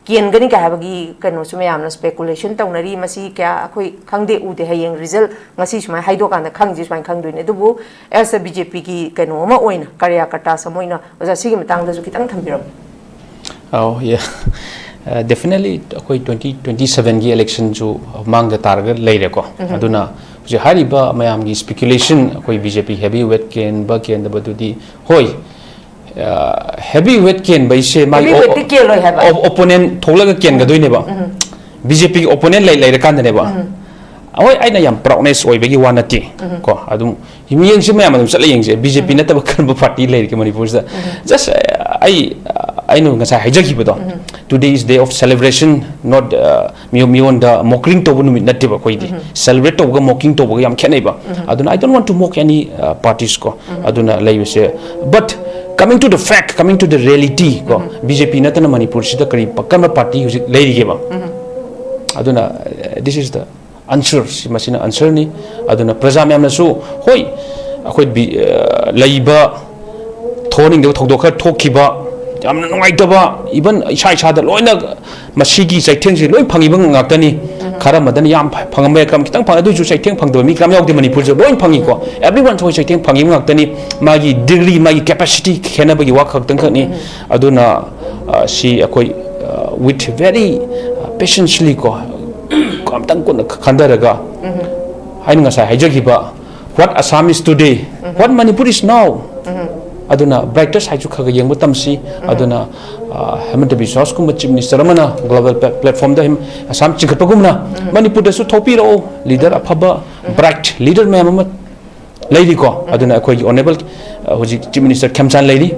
kiengani ka habagi kano suma yamna speculation tawnari masi kya akhoi khangde ude hayeng result ngasi suma haido kanda khangji suma khangdoine dubu as a BJP ki kano ma oina karyakarta samoina oza sigi matang da su kitang thambiro oh yeah definitely akhoi 2027 gi election ju mang da target leire ko aduna je hariba mayam gi speculation akhoi BJP heavyweight ken ba ken da badudi hoi heavyweight ken by say my opponent tholaga ken ga doine ba BJP opponent lai kan ne ba oi aina yam proudness oi begi wanati ko adum himiyeng se mayam adum sala yeng se BJP na taba kan ba party lai ke manipur sa just I know ngasa hijaki ba today is day of celebration not mi on the mocking to bunu not ba koi di celebrate to ga mocking to ga yam khenai ba aduna I don't want to mock any parties ko aduna lai se but coming to the fact, coming to the reality, BJP natana Manipur sida kari pakkan party hujik leiri ge ba. Aduna this is the answer. Si masina answer ni. Aduna praja me amna su hoi akhoi leiba thoning de thokdokha thokhiba yamna ngai ba even isa da loina masigi saitheng si loi phangi bang ngaktani khara madan yam phangam kram kitang phang adu ju saitheng phangdo mi kram yauk de Manipur jo loi phangi ko everyone thoi saitheng phangi ngaktani magi degree magi capacity khena bagi wa khak tang khani aduna si akoi with very patiently ko kam tang ko khandaraga hain nga sa hajagi ba what Assam is today what Manipur is now aduna brightest haju khaga yeng butam si aduna hemant biswas kum chief minister amana global platform da him Assam chikapagumna Manipur da su thopi ro leader afaba bright leader me am lady ko aduna akoi honorable hoji chief minister Khemchan lady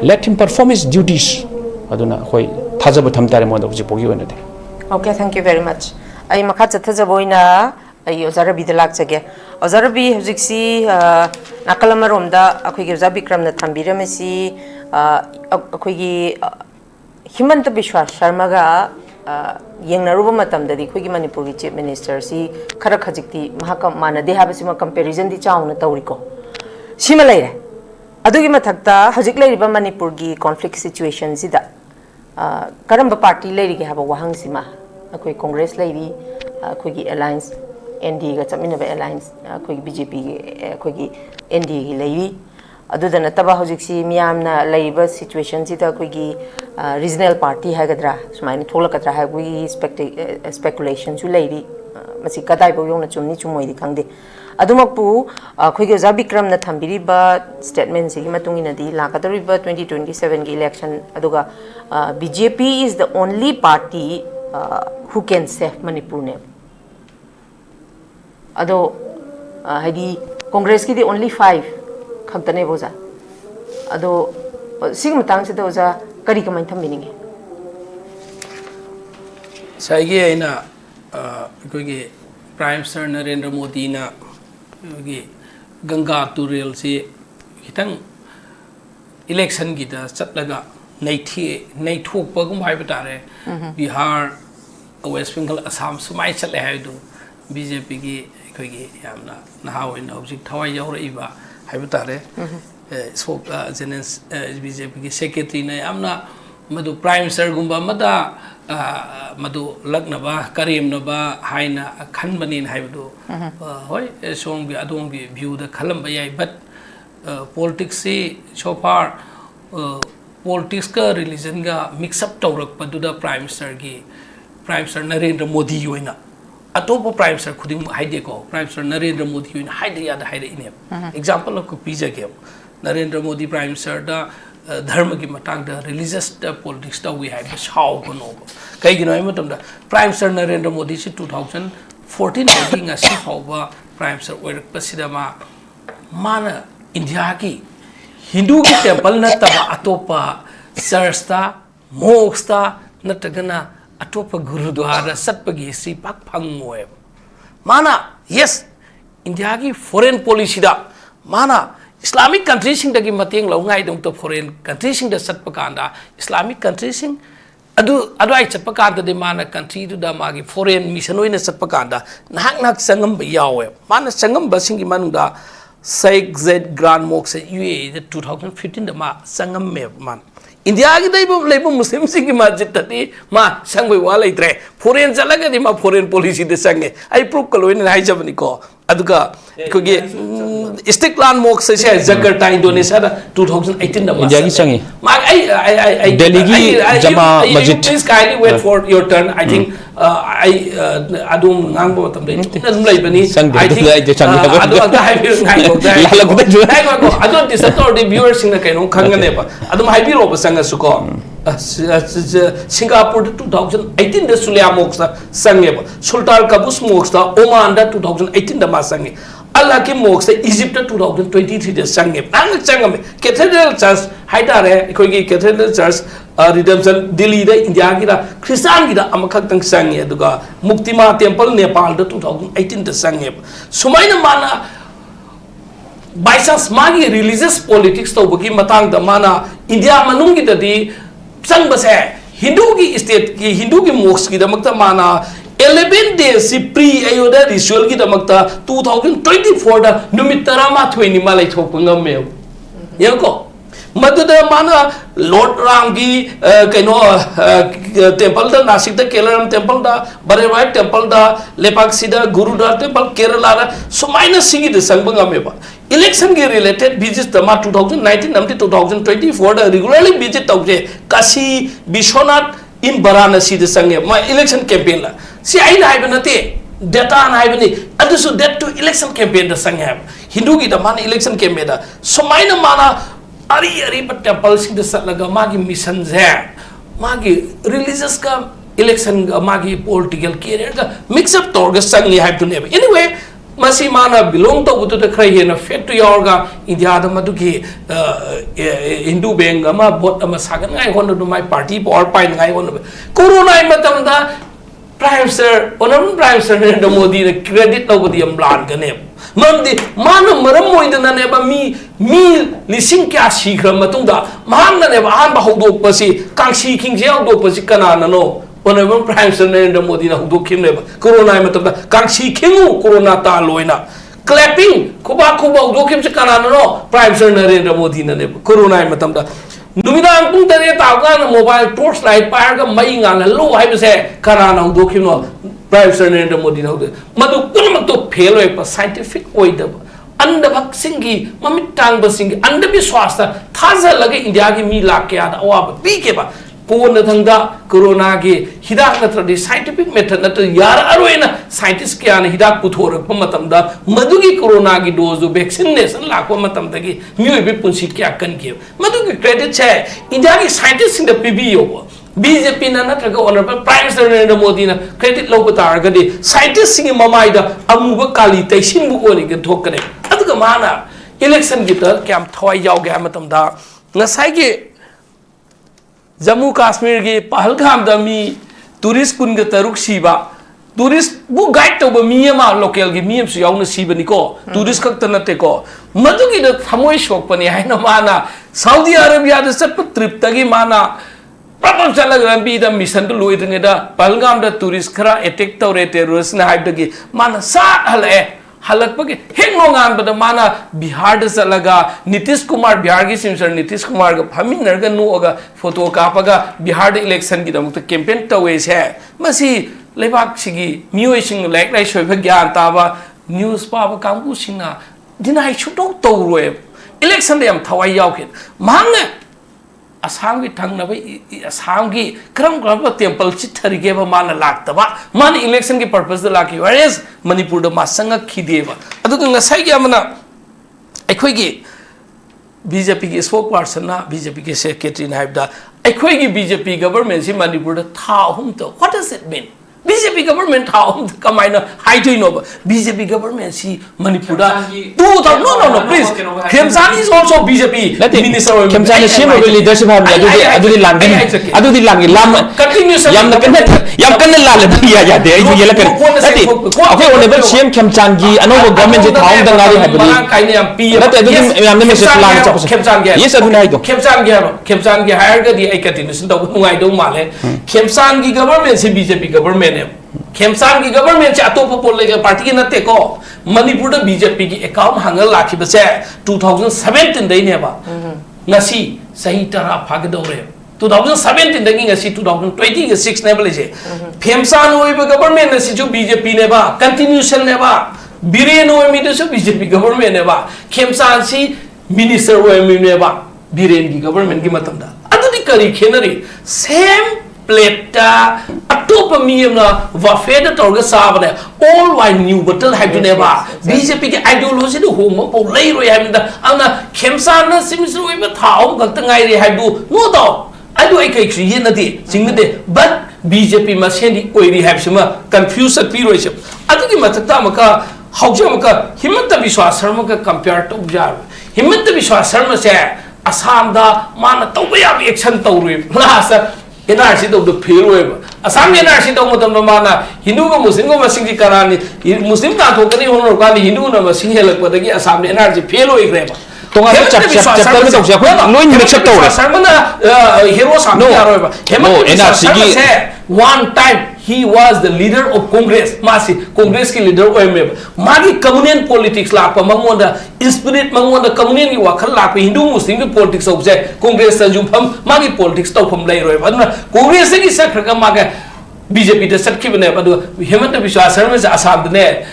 let him perform his duties aduna akoi thajaba tham tare mo da hoji pogi wena de Okay, thank you very much. I makha chatha boina ai Ozarabi de lakchage. Ozarabi hujiksi nakalama romda akhoi ge BIKRAM na thambira mesi akhoi gi Himanta Biswa Sharma ga yengnaruba matamdadi akhoi gi Manipur gi Chief Minister si khara khajikti mahaka manade habasi ma comparison di chauna tawriko. Sima leire. Adugi mathakta hujik leiriba Manipur gi conflict situation sida karamba party leiri ge haba wahang sima akhoi Congress leiri akhoi gi alliance ND ga chaminaba alliance akhoi BJP gi akhoi gi ND gi leiri adudana taba hojiksi miyamna leiba situation sida akhoi gi regional party hagadra sumaini tholakatra hagui speculation su leiri masi kadai bo yongna chumni chumoi di khangde adumakpu akhoi gi BIKRAM na thambiriba statement sigi matungina di lakadoriba 2027 gi election aduga BJP is the only party who can save Manipur ne ado haidi Congress ki the only 5 khantane boza ado sing matang se doza kari kamai thamininge saigi aina koi gi Prime Minister Narendra Modi na gi Ganga Turel se hitang election gi da chatlaga nei thok pa gum hai batare Bihar West Bengal Assam sumai chatle hai do BJP gi koi gi yamna nahaw in object thawai yaura iba hai batare spoke Zenes BJP gi secretary na yamna madu Prime Minister gumba mada madu lagnaba karimnaba haina khanbanin haibu hoi song bi adong bi view da khalamba yai but politics se so far politics ka religion ga mix up tawrak paduda Prime Minister Narendra Modi yoina atopo Prime Minister khuding haide ko Prime Minister Narendra Modi yoina haide ya da haide ine example of pizza game Narendra Modi Prime Minister da dharma ki matang da religious politics da we have shaw kono kai gi no matam da Prime Minister Narendra Modi si 2014 gi nga si phawba Prime Minister oirak pasida mana India ki Hindu ki temple na taba atopa church ta mosque ta natagana atopa gurudwara satpagi history pak phangmoe mana yes India ki foreign policy da mana Islamic countries sing dagi mateng lo ngai dong to foreign countries sing da satpakanda Islamic countries sing adu ai satpakanda de mana country du da magi foreign mission oina satpakanda nak sangam yawe mana sangam basing gi manunda Sheikh Zayed Grand Mosque UAE 2015 da ma sangam me man India ki dai Muslim sing ki masjid tati ma sangoi wala itre foreign jalaga di ma foreign policy de sange ai proof kaloin hai jabani ko aduga ko ge Istiqlal Mosque se Jakarta Indonesia da 2018 da India ki sange ma I Delhi ki Jama Masjid please kindly wait for your turn I think I adum ngang bo tam de nan lai bani I think adu hai bir ngai ko dai la ko dai ko adu disaster the viewers sing na kai no khangane ba adum hai bir oba sanga su ko Singapore 2018 da Sulia Mosque sange ba Sultan Qaboos Mosque da Oman da 2018 da ma sange Allah ki Mosque Egypt 2023 da sange ang sangame Cathedral Church haidare koi gi Cathedral Church Redemption Delhi da India ki da Christian ki da amakhak tang sange aduga Muktima Temple Nepal da 2018 da sange sumaina mana by chance magi religious politics to bagi matang da mana India manung ki da di sang base Hindu ki state ki Hindu ki mosque ki da makta mana 11 days si pre ayoda ritual ki da makta 2024 da numit tarama thweni malai thok ngam yako maduda mana Lord Ram ki kaino temple da Nasik da Kelaram temple da Barerai temple da Lepaksi da Gurudwara temple Kerala da sumaina singi da sangbanga meba election ke related visits tama 2019 namti 2024 da regularly visit tawje Kashi Bishwanath in Varanasi da sange ma election campaign la si aina haibnate data na haibni adusu that to election campaign da sange Hindu ki da mana election campaign da sumaina mana ari but temple sing da satlaga magi mission ze magi religious ka election magi political career ka mix up torga sangi have to never anyway masi mana belong to butu da krai na fet to yorga India da maduki Hindu benga ma bot ama sagan ngai hon do my party or pai ngai hon corona matam da Prime Minister, Honorable Prime Minister Narendra Modi the credit over the Amblan Ganem. Mandi, Mana Maramoida Neba me Lising Kashi Gramatunda, Mana Neba Amba Hodo Pasi, Kanshi King Jaldo Pasikanana no. Honorable Prime Minister Narendra Modi na Hodo Kim Neba, Corona Matunda, Kanshi Kingu, Corona Taloina. Clapping, Kuba Udo Kim Sikanana no, Prime Minister Narendra Modi na Neba, Corona Matunda. Numidang pung tari tawagan mobile torchlight par ka mai ngan lo hai se kana na do khino Prime Minister Narendra Modi na do madu punmak to fail oi pa scientific oi da anda bak singi mamit tang ba singi anda bi swasta thaza lage India gi mi lak ya da awa bi ke ba ko na thangda corona gi hidak na tra scientific method na to yar aroina scientist kya na hidak puthor pa matam da madu gi corona gi dose do vaccination lak pa matam da gi mi oi bi punsi kya kan ke madu gi credit che India gi scientist in the PB yo BJP na na traga Honorable Prime Minister Narendra Modi na credit lo batar ga di scientist sing mamai da amuba kali tai sin bu ko ni ga thok kare adu ga mana election gi ta kyam thoi yaw ga matam da ngasai gi Jammu Kashmir gi Pahalgam da mi tourist kun ga taruk siba tourist bu guide to ba mi ma local gi mi su yaw na siba ni ko tourist khak ta na te ko madu gi da thamoi shok pani hai na mana Saudi Arabia da sat trip ta gi mana Problem chala gambi da mission to lui thenge da Pahalgam da tourist khara attack tawre terrorist na hype dagi mana sa halak pagi heng no ngan bada mana Bihar da salaga Nitish Kumar Bihar gi simsar Nitish Kumar ga phamin narga nu aga photo ka paga Bihar da election gi da mukta campaign tawe se masi lebak sigi mioi sing like lai shoi pha gyan ta ba news pa ba kampu singna dinai chutok tawre election da yam thawai yaw khin mang Assam ki thang na bhai Assam ki kram temple chithari ke ba mana lagta ba man election ki purpose da laki whereas Manipur da masanga khide ba adu ka ngasai ya mana akhoi gi BJP ki spokesperson na BJP ki secretary na habda akhoi gi BJP government si Manipur da tha hum to what does it mean BJP government how kamaina haitoi no BJP government si Manipur da no please Khemsan is also BJP minister Khemsan is same leadership have adudi langi lam continuous yam kan la ya de ai yela kan ati okay honorable CM Khemsan gi anobo government je thaung da ngari habri kai ne am p ati adudi yam ne message lang cha Khemsan gi yes aduna ido Khemsan gi hire ga di ai continuation da ngai do male Khemsan gi government si BJP government Khemsan ki government cha atop political party ki natte ko Manipur da BJP ki account hangal lakhi ba se 2017 dai ne ba ngasi sahi tara phag dore 2017 dagi ngasi 2020 ke 6 ne bale je Khemsan oi ba government na si jo BJP ne ba continuation ne ba Biren oi mi de so BJP government ne ba Khemsan si minister oi mi ne ba Biren ki government ki matam da adu di kari khenari same pleta atopa miyamna wafeda torga sabane all white new battle have neba BJP ki ideology do home po lei roi hamda ana Khemsan na simsru we thau gakta ngai re haibu no do adu ai kai khri yen ati singde but BJP ma sendi oiri have sima confuse pi roi se adu ki matakta maka hauja maka himanta biswas sarma ka compare to jar himanta biswas sarma se Assam da mana tawya action tawri last NRC to the Peru. Assam NRC to Mutamana, Hindu Muslim Masing Karani, Muslim Tatokani Honor Hindu number single but again Assam NRC Pelo Igrema. One time he was the leader of Congress, Masi, Congress ki leader OMM. Magi communion politics la pa mangwanda spirit mangwanda communion ki wakal la pa Hindu Muslim politics of Congress sa jumpham magi politics to pham lai roi baduna Congress ki sakra ka maga BJP de sakhi bane badu Hemanta Biswa Sharma se Assam ne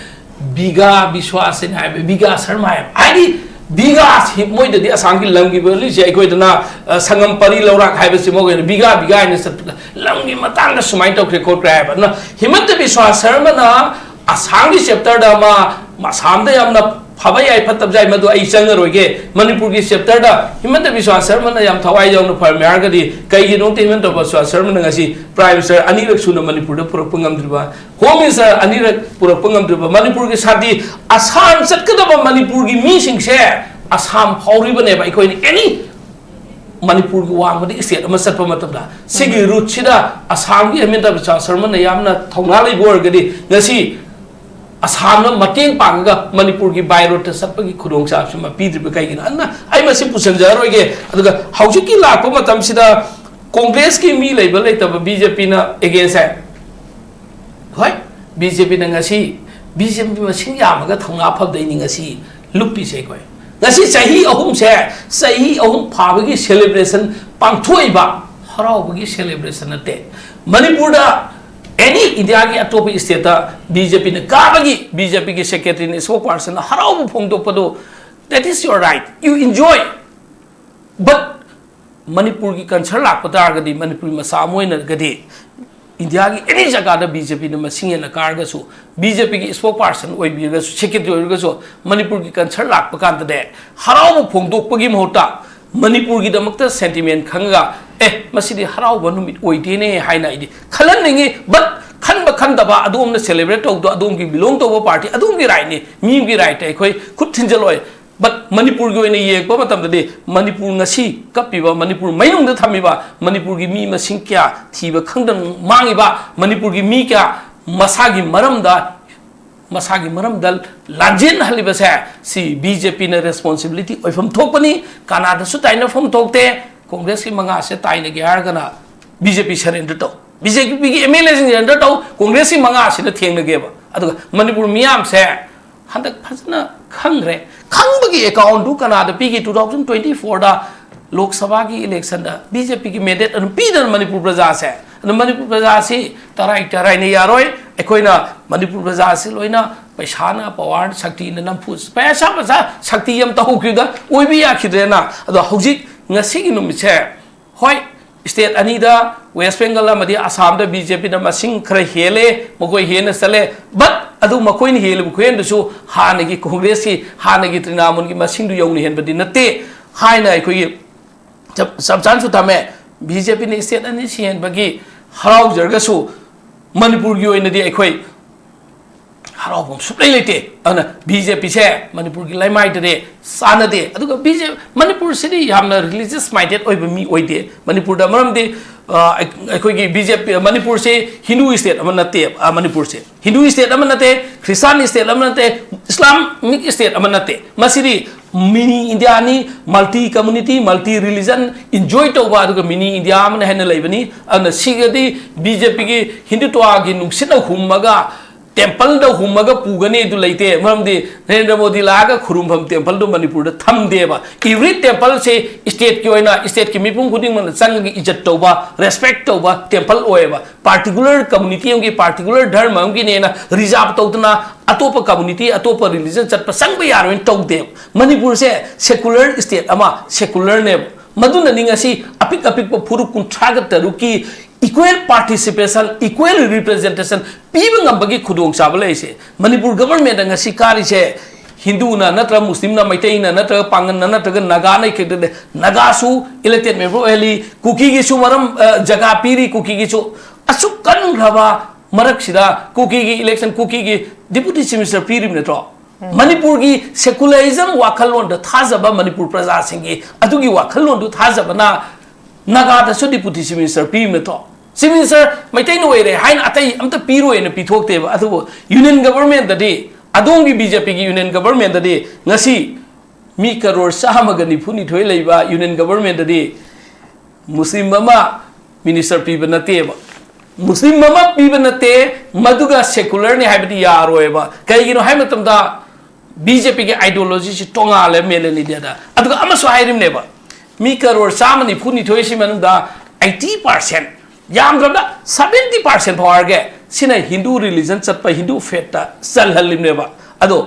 biga Biswas ne hai biga Sharma ai Bigas hip moi de Assam ki lamgi bali je koi dana sangam pari laurak hai basi mo biga ne sat lamgi matang da sumai to record kra ba na Himanta Biswa Sharma na Assam ki chapter da ma Assam da yam na phabai ai phatab jai madu ai chang roi ge Manipur ki chapter da Himanta Biswa Sharma na yam thawai jong na farmar ga di kai gi nong Himanta Biswa Sharma na ngasi prime minister anirak suna Manipur da purak pangam driba home minister anirak purak pangam driba Manipur ki sadi Assam sat ka da Manipur ki mi sing se Assam phauri bane ba ikoi any Manipur की वांग बदी state अमा सत्प मतबदा सिगी root सिदा असम की हेमंत बिस्वा शर्मा ने यामना थौना लै bore गदी ngasi Assam न मतेंग पांगा मणिपुर की बाय रोड सत्प की खुदोंग सा सम पीद्रिब काइगिना अन्ना आई मसि पुसंजा रोगे अदुगा हौजि की लाप मतम सिदा कांग्रेस की मी लेबल लेतब बीजेपी ना अगेंस्ट है होय बीजेपी ना ngasi बीजेपी मसिंग यामगा थौना फबदैनि ngasi लुपी से कोई ngasi sahi ahum se sahi ahum phabagi celebration pangthoiba haraubagi celebration ate manipur da any india gi atopi state da bjp ne kabagi bjp gi secretary ne spokesperson haraubu phongdokpado that is your right you enjoy but manipur gi concern lakpata gadi manipur masa moina gadi India की any जगह BJP ने मसिंग न कारगसु BJP की spokesperson ओइबिरगसु secretary ओइरगसु Manipur की concern लाप कांतदे हराव फोंदोकपगी महौता मणिपुर की दमकता sentiment खंगा ए मसिदि हराव नुमित ओइदेने हाइना इदि खलननिंगे बट खनब खनदबा अदोमने सेलिब्रेट तौदो अदोम की बिलोंग तौबो पार्टी अदोम की राइट ने मीम की राइट है कोई खुद थिंजलोय बट मणिपुर की ओइने येकबा मतमदे मणिपुर ngasi कपिबा मणिपुर मैनुंग थमिबा मणिपुर की मी मसिंग क्या थीबा खंगदन मांगिबा मणिपुर की मी क्या मसागी मरमदल लांजेन हलिबसे सी बीजेपी ने रेस्पॉन्सिबिलिटी ओइफम थोपनी कानादा सु ताइना फम थोकते कांग्रेस की मंगा से ताइने के हारगना बीजेपी सरेंडर तो बीजेपी की एमएलए सिंग सरेंडर तो कांग्रेस की मंगा से थेंगनगेबा अदुगा मणिपुर मियाम से हंदक फजना खंगरे खंगबगी अकाउंट दु कनादा पीगी 2024 दा लोकसभा की इलेक्शन दा बीजेपी की मैंडेट अनु पीदन मणिपुर प्रजा से मणिपुर प्रजा से तराई ने यारोय एकोइना मणिपुर प्रजा से लोइना पैसाना पवार शक्ति ने नमफुस पैसा शक्ति यम तहुखिदा ओइबि याखिद्रेना अदो हौजिक ngasi gi numitse hoy state anida west bengal amadi assam da bjp na masing khara hele mokoi hena sale but adu makoi ni hele bukhen du su hana gi congress ki hana gi trinamun gi masing du yong ni hen badi nate haina ai koi sab chan su tame bjp ni state ani sian bagi harau jarga su manipur gi oina di ai koi harau bom suplai lete ana bjp se manipur gi laimai de sana de adu bjp manipur city yamna religious minded oiba mi oide manipur da maram de अखोई BJP Manipur से Hindu state अमनते मणिपुर से Hindu state अमनते Christian state अमनते Islamic state अमनते मसिरी mini India नि multi community multi religion enjoy तौबा अदुगा मिनी इंडिया मन हेन लेबनी अन सिगदी बीजेपी की हिंदुत्व की नुसिन हुमगा टेम्पल द हुमगा पुगने दु लेते मरमदि नरेंद्र मोदी लागा खुरुमफम टेम्पल दु मणिपुर द थमदेबा एवरी टेम्पल से स्टेट की ओइना स्टेट की मिपुंग खुदिंग मन संग की इज्जत तौबा रेस्पेक्ट तौबा टेम्पल ओएबा पार्टिकुलर कम्युनिटी की पार्टिकुलर धर्म की नेना रिजर्व तौदना अतोप कम्युनिटी अतोप रिलीजन चटप संग यारोइन तौदे मणिपुर से सेकुलर स्टेट अमा सेकुलर ने मदुना निंगसी अपिक अपिक फुरु कुंथ्राग तरुकी इक्वल पार्टिसिपेशन इक्वल रिप्रेजेंटेशन पीबंग बगी खुदोंग चाबले से मणिपुर गवर्नमेंट ngasi कारी से हिंदू ना नत्र मुस्लिम ना मैतई ना नत्र पांगन ना नत्र नागा नै खेदे नागा सु इलेक्टेड मेंबर एली कुकी की सु मरम जगह पीरी कुकी की सु असु कन रबा मरक सिदा कुकी की इलेक्शन कुकी की डिप्टी चीफ मिनिस्टर पीरी नेत्रो मणिपुर की सेकुलरिज्म वाखलोन द थाजबा मणिपुर प्रजा सिंगी अदुगी वाखलोन दु थाजबना नागा द सु डिप्टी चीफ मिनिस्टर पीरी नेत्रो चीफ मिनिस्टर मैतई नो रे हाइन अतई अमत पीरो एन पीथोकतेबा अदु यूनियन गवर्नमेंट ददी अदोंगी बीजेपी की यूनियन गवर्नमेंट ददी ngasi मी करोड़ सामग निफुनी थोय लेबा यूनियन गवर्नमेंट ददी मुस्लिम ममा मिनिस्टर पीब नतेबा मुस्लिम ममा पीब नते मदुगा सेकुलर ने हाइबदी यारोएबा कईगिनो हाइ मतमदा बीजेपी के आइडियोलॉजी से टोंगाले मेलेनी देदा अदुगा अमसो हाइरिमनेबा मी करोड़ साम निफुनी थोय सि मनुदा 80% यामद्रबदा 70% फावरगे सिना हिंदू रिलीजन चटप हिंदू फेटा चलहलिमनेबा अदो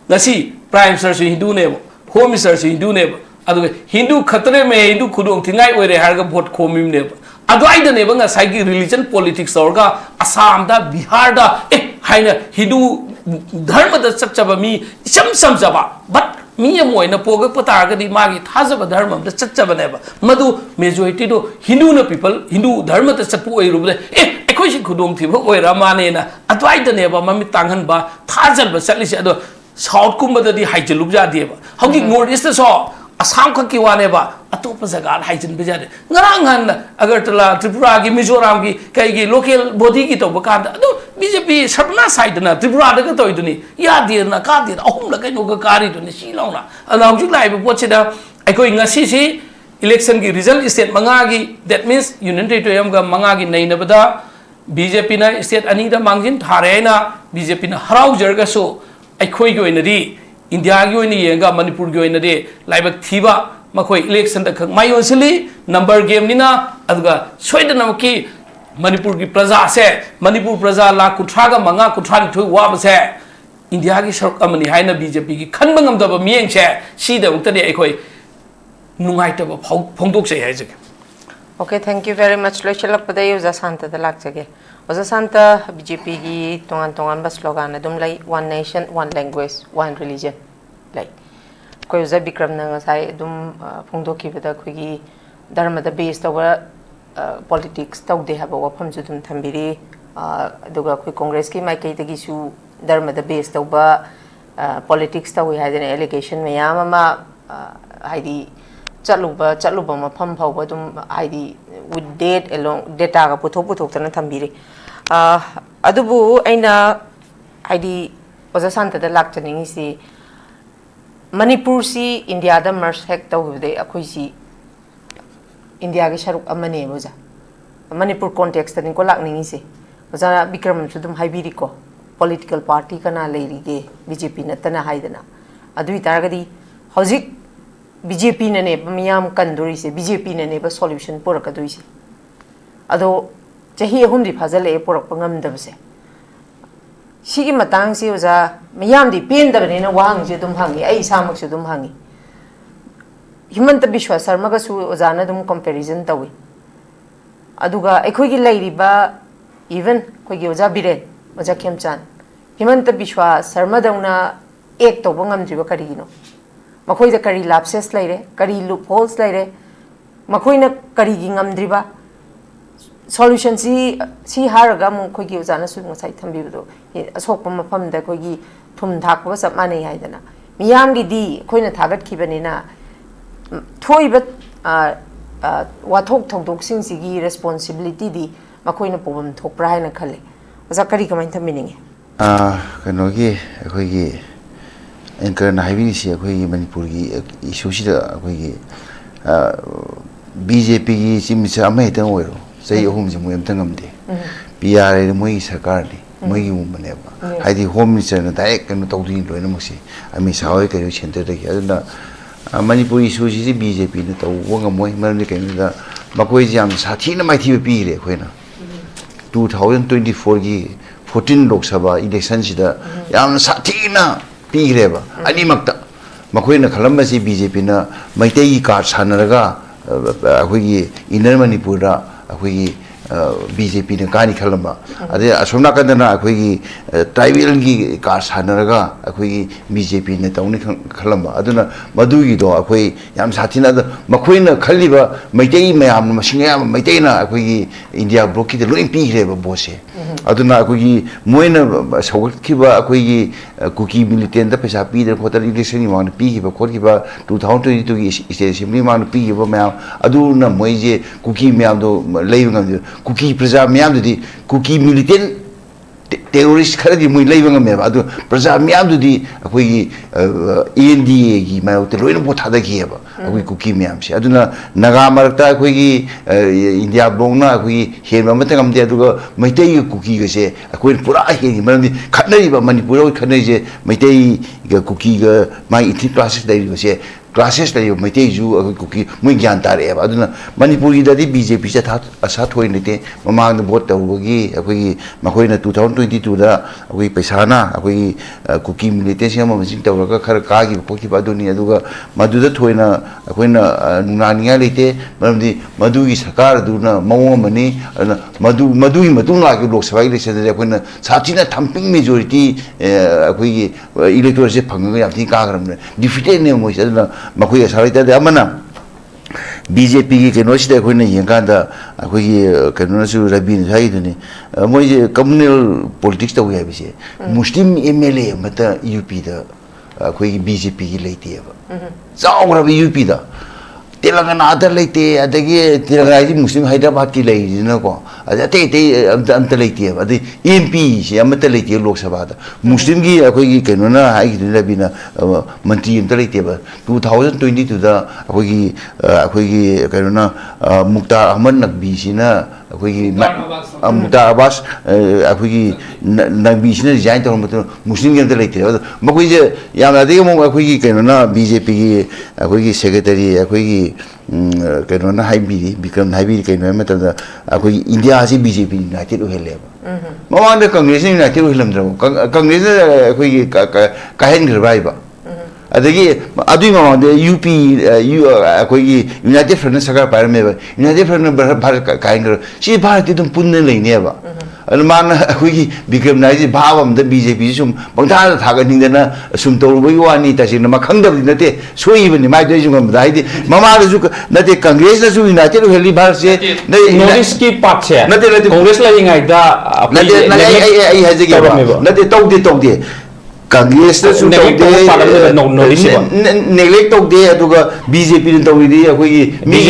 ngasi प्राइम मिनिस्टर से हिंदू नेबो होम मिनिस्टर से हिंदू नेबो अदो हिंदू खतरे में हिंदू खुदोंग थिंगाई ओइरे हारगा वोट खोमिम नेबो अदो आइदा नेबो ngasi की रिलीजन पॉलिटिक्स औरगा असम दा बिहार दा ए हाइना हिंदू धर्म दा चचबा मी सम समजबा बट मी मोइना पोगक पतारगदी मागी थाजब धर्म दा चचबनेबा मदु मेजॉरिटी दो हिंदू न पीपल हिंदू धर्म दा चपु ओइरुबदे ए एखोइसि खुदोंग थिबो ओइरा मानेना अद्वाइदा नेबा ममी तांगनबा थाजब चलिसे अदो साउथ कुंबददी हाइजलुब जादेबा हौगी नॉर्थ ईस्ट सो asam ka ki wane ba atopa jaga haijin bejade ngarang han agartala tripura gi mizoram gi kai gi local body gi to bakanda adu BJP sarna side na tripura da ka to iduni ya dir na ka dir ahum la kai no ka kari duni si launa ana hujik lai bu poche da aikoi ngasi si election gi result state manga gi that means union territory ga manga gi nei na bada BJP na state ani da mangjin thare na BJP na harau jarga so aikoi gi oinadi India gi oini yenga Manipur gi oinadi laibak thiba makoi election da khang mai osili number game ni na aduga soida na ki Manipur ki praja se Manipur praja la kuthra ga manga kuthra ni thoi wa ba se India gi saruk amani haina BJP gi khanba ngam da ba mieng se si da ukta de aikoi nungai ta ba phongdok se hai jage. Okay, thank you very much. Loichalak pada uza Shanta da lak jage. Uza Shanta BJP gi tongan ba slogan adum lai one nation, one language, one religion. Lai. Koi uza BIKRAM na ngasai adum phongdok ki bada koi gi dharma da base tawa politics tau de haba wafam ju dum thambiri aduga koi congress ki mai kai tagi su dharma da base tawa politics tawi haidene allegation mayam ama haidi chaluba mafam phawba dum haidi with date along data ga puthok tana thambiri adubu aina haidi oza Shanta da lak chaningi si Manipur si India da merge hek tawde akhoi si India ke sharuk amane boja Manipur context ni ko lak ningi se oza BIKRAM chu dum haibiri ko political party kana leiri ge BJP na tana haidana adui taragadi hojik BJP na ne miyam kanduri se BJP na ne ba solution porak adui se ado chahi ahum di phajale porak pangam dabse sigi matang se oza miyam di pen dabne na wang je dum hangi ai samak se dum hangi Himanta Biswa Sarma ga su oza na dum comparison tawi aduga ekhoi gi leiri ba even khoi gi oza Biren oza Khemchan Himanta Biswa Sarma dauna ek to bangam jiba kari no makhoi da kari lapses laire kari loopholes laire makhoi na kari gi ngamdriba solution si haraga mu khoi gi oza na su ngasai thambi do asok pam pham da khoi gi thum thak ba sap mane haidana miyam gi di khoi na thagat khibani na thoiba wathok thongdok sing sigi responsibility di makhoi na problem thokpra haina khale oza kari kamai thamininge kano gi khoi gi anchor na haibini si khoi gi Manipur gi issue si da khoi gi BJP gi simisa amai tang oiro sei ahum ji moyam tangam de PR moi sarkar ni moi gi mumane ba haidi home minister na direct kano tawdi loina musi ami sawai ka center da gi aduna Manipur issue si BJP na taw wanga moi maram ni kaino da makoi jam sathi na mai thi pi re khoi na 2024 gi 14 Lok Sabha election sida yam sathi na pi re ba ani makta makoi na khalam si BJP na maitei gi card sanaraga akhoi gi inner Manipur da akhoi gi BJP na kani khalamba ade asomna kadana akhoi gi tribal gi card sanaraga akhoi gi BJP na tawni khalamba aduna madu gi do akhoi yam sathina da makoi na khaliba maitei mayam masinga maitei na akhoi gi India block ki de loin pi re ba bose aduna akhoi gi moina sawat ki ba akhoi gi kuki militant da pesa pi de khotar election ni man pi ki ba khor ki ba 2022 gi state assembly man pi ki ba mayam aduna moi je kuki mayam do lei ngam kuki praja mayam di kuki militant terrorist khara di moi lei ngam me ba adu praja mayam di akhoi gi NDA gi mayo te loin bo thada gi ba akhoi kuki mayam se aduna naga marakta akhoi gi India block na akhoi hen ma matangam de aduga maitei kuki ga se akhoi pura hen maram di khatnai ba Manipur khatnai je maitei ga kuki ga mai ithi classes dai go se classes lai maitei ju akhoi kuki moi gyan tare ba aduna Manipur gi da di BJP se tha asa thoi nite mamang da vote taw gi akhoi makhoi na 2022 da akhoi paisa na akhoi kuki militant se ma masing taw ga khar ka gi ko ki ba duni aduga madu da thoi na akhoi na nunania leite maram di madu gi sarkar du na mawong mani madu gi matung la gi Lok Sabha election da akhoi na sathina thumping majority akhoi gi electoral se phang ga yam thi ka garam ne defeated ne mo se na makhoi asari da amana BJP ki keno sida khoi na yeng kan da khoi gi keno na su RABI ni sai duni moi je communal politics ta wi ha bi se muslim MLA mata UP da ꯑꯩꯈꯣꯏꯒꯤ BJP ꯒꯤ ꯂꯩꯇꯦꯕ ꯆꯥꯎꯈ꯭ꯔꯕ UP ꯗ Telangana leite, adagi Telangana Muslim Hyderabad ki leite ko. Adate amta leite. Adi MP si amta leite Lok Sabha da. Muslim ki akoi ki kanuna hai ki bina mantri amta leite ba. 2022 da akoi ki kanuna Mukhtar Ahmad Naqvi si na akoi ki Mukhtar Abbas akoi ki Naqvi si na resign ta Muslim ki amta leite. Makoi je yam adi mo akoi ki kanuna BJP ki akoi ki secretary akoi ki kanuna haibiri BIKRAM haibiri kanuna matada akoi India si BJP United uhele ba. Mama da Congress United uhelam dra. Congress akoi kahen gharbai ba. Adagi adui mama da UP akoi United Front Sarkar pair me ba. United Front Bharat kahen gar. Si Bharat ti tum punne leine ba. Man akoi BIKRAM na ji bhavam da BJP sum bangtha thaga ningdana sum tawbai wani ta sin ma khangdab nate soi bani mai dei jung da idi mama da ju nate Congress na ju United heli Bharat se Notice ki part se nate Congress la ingai da nate ai haje ge ba nate tawde Congress na su neglect tawde aduga BJP na tawidi akoi mi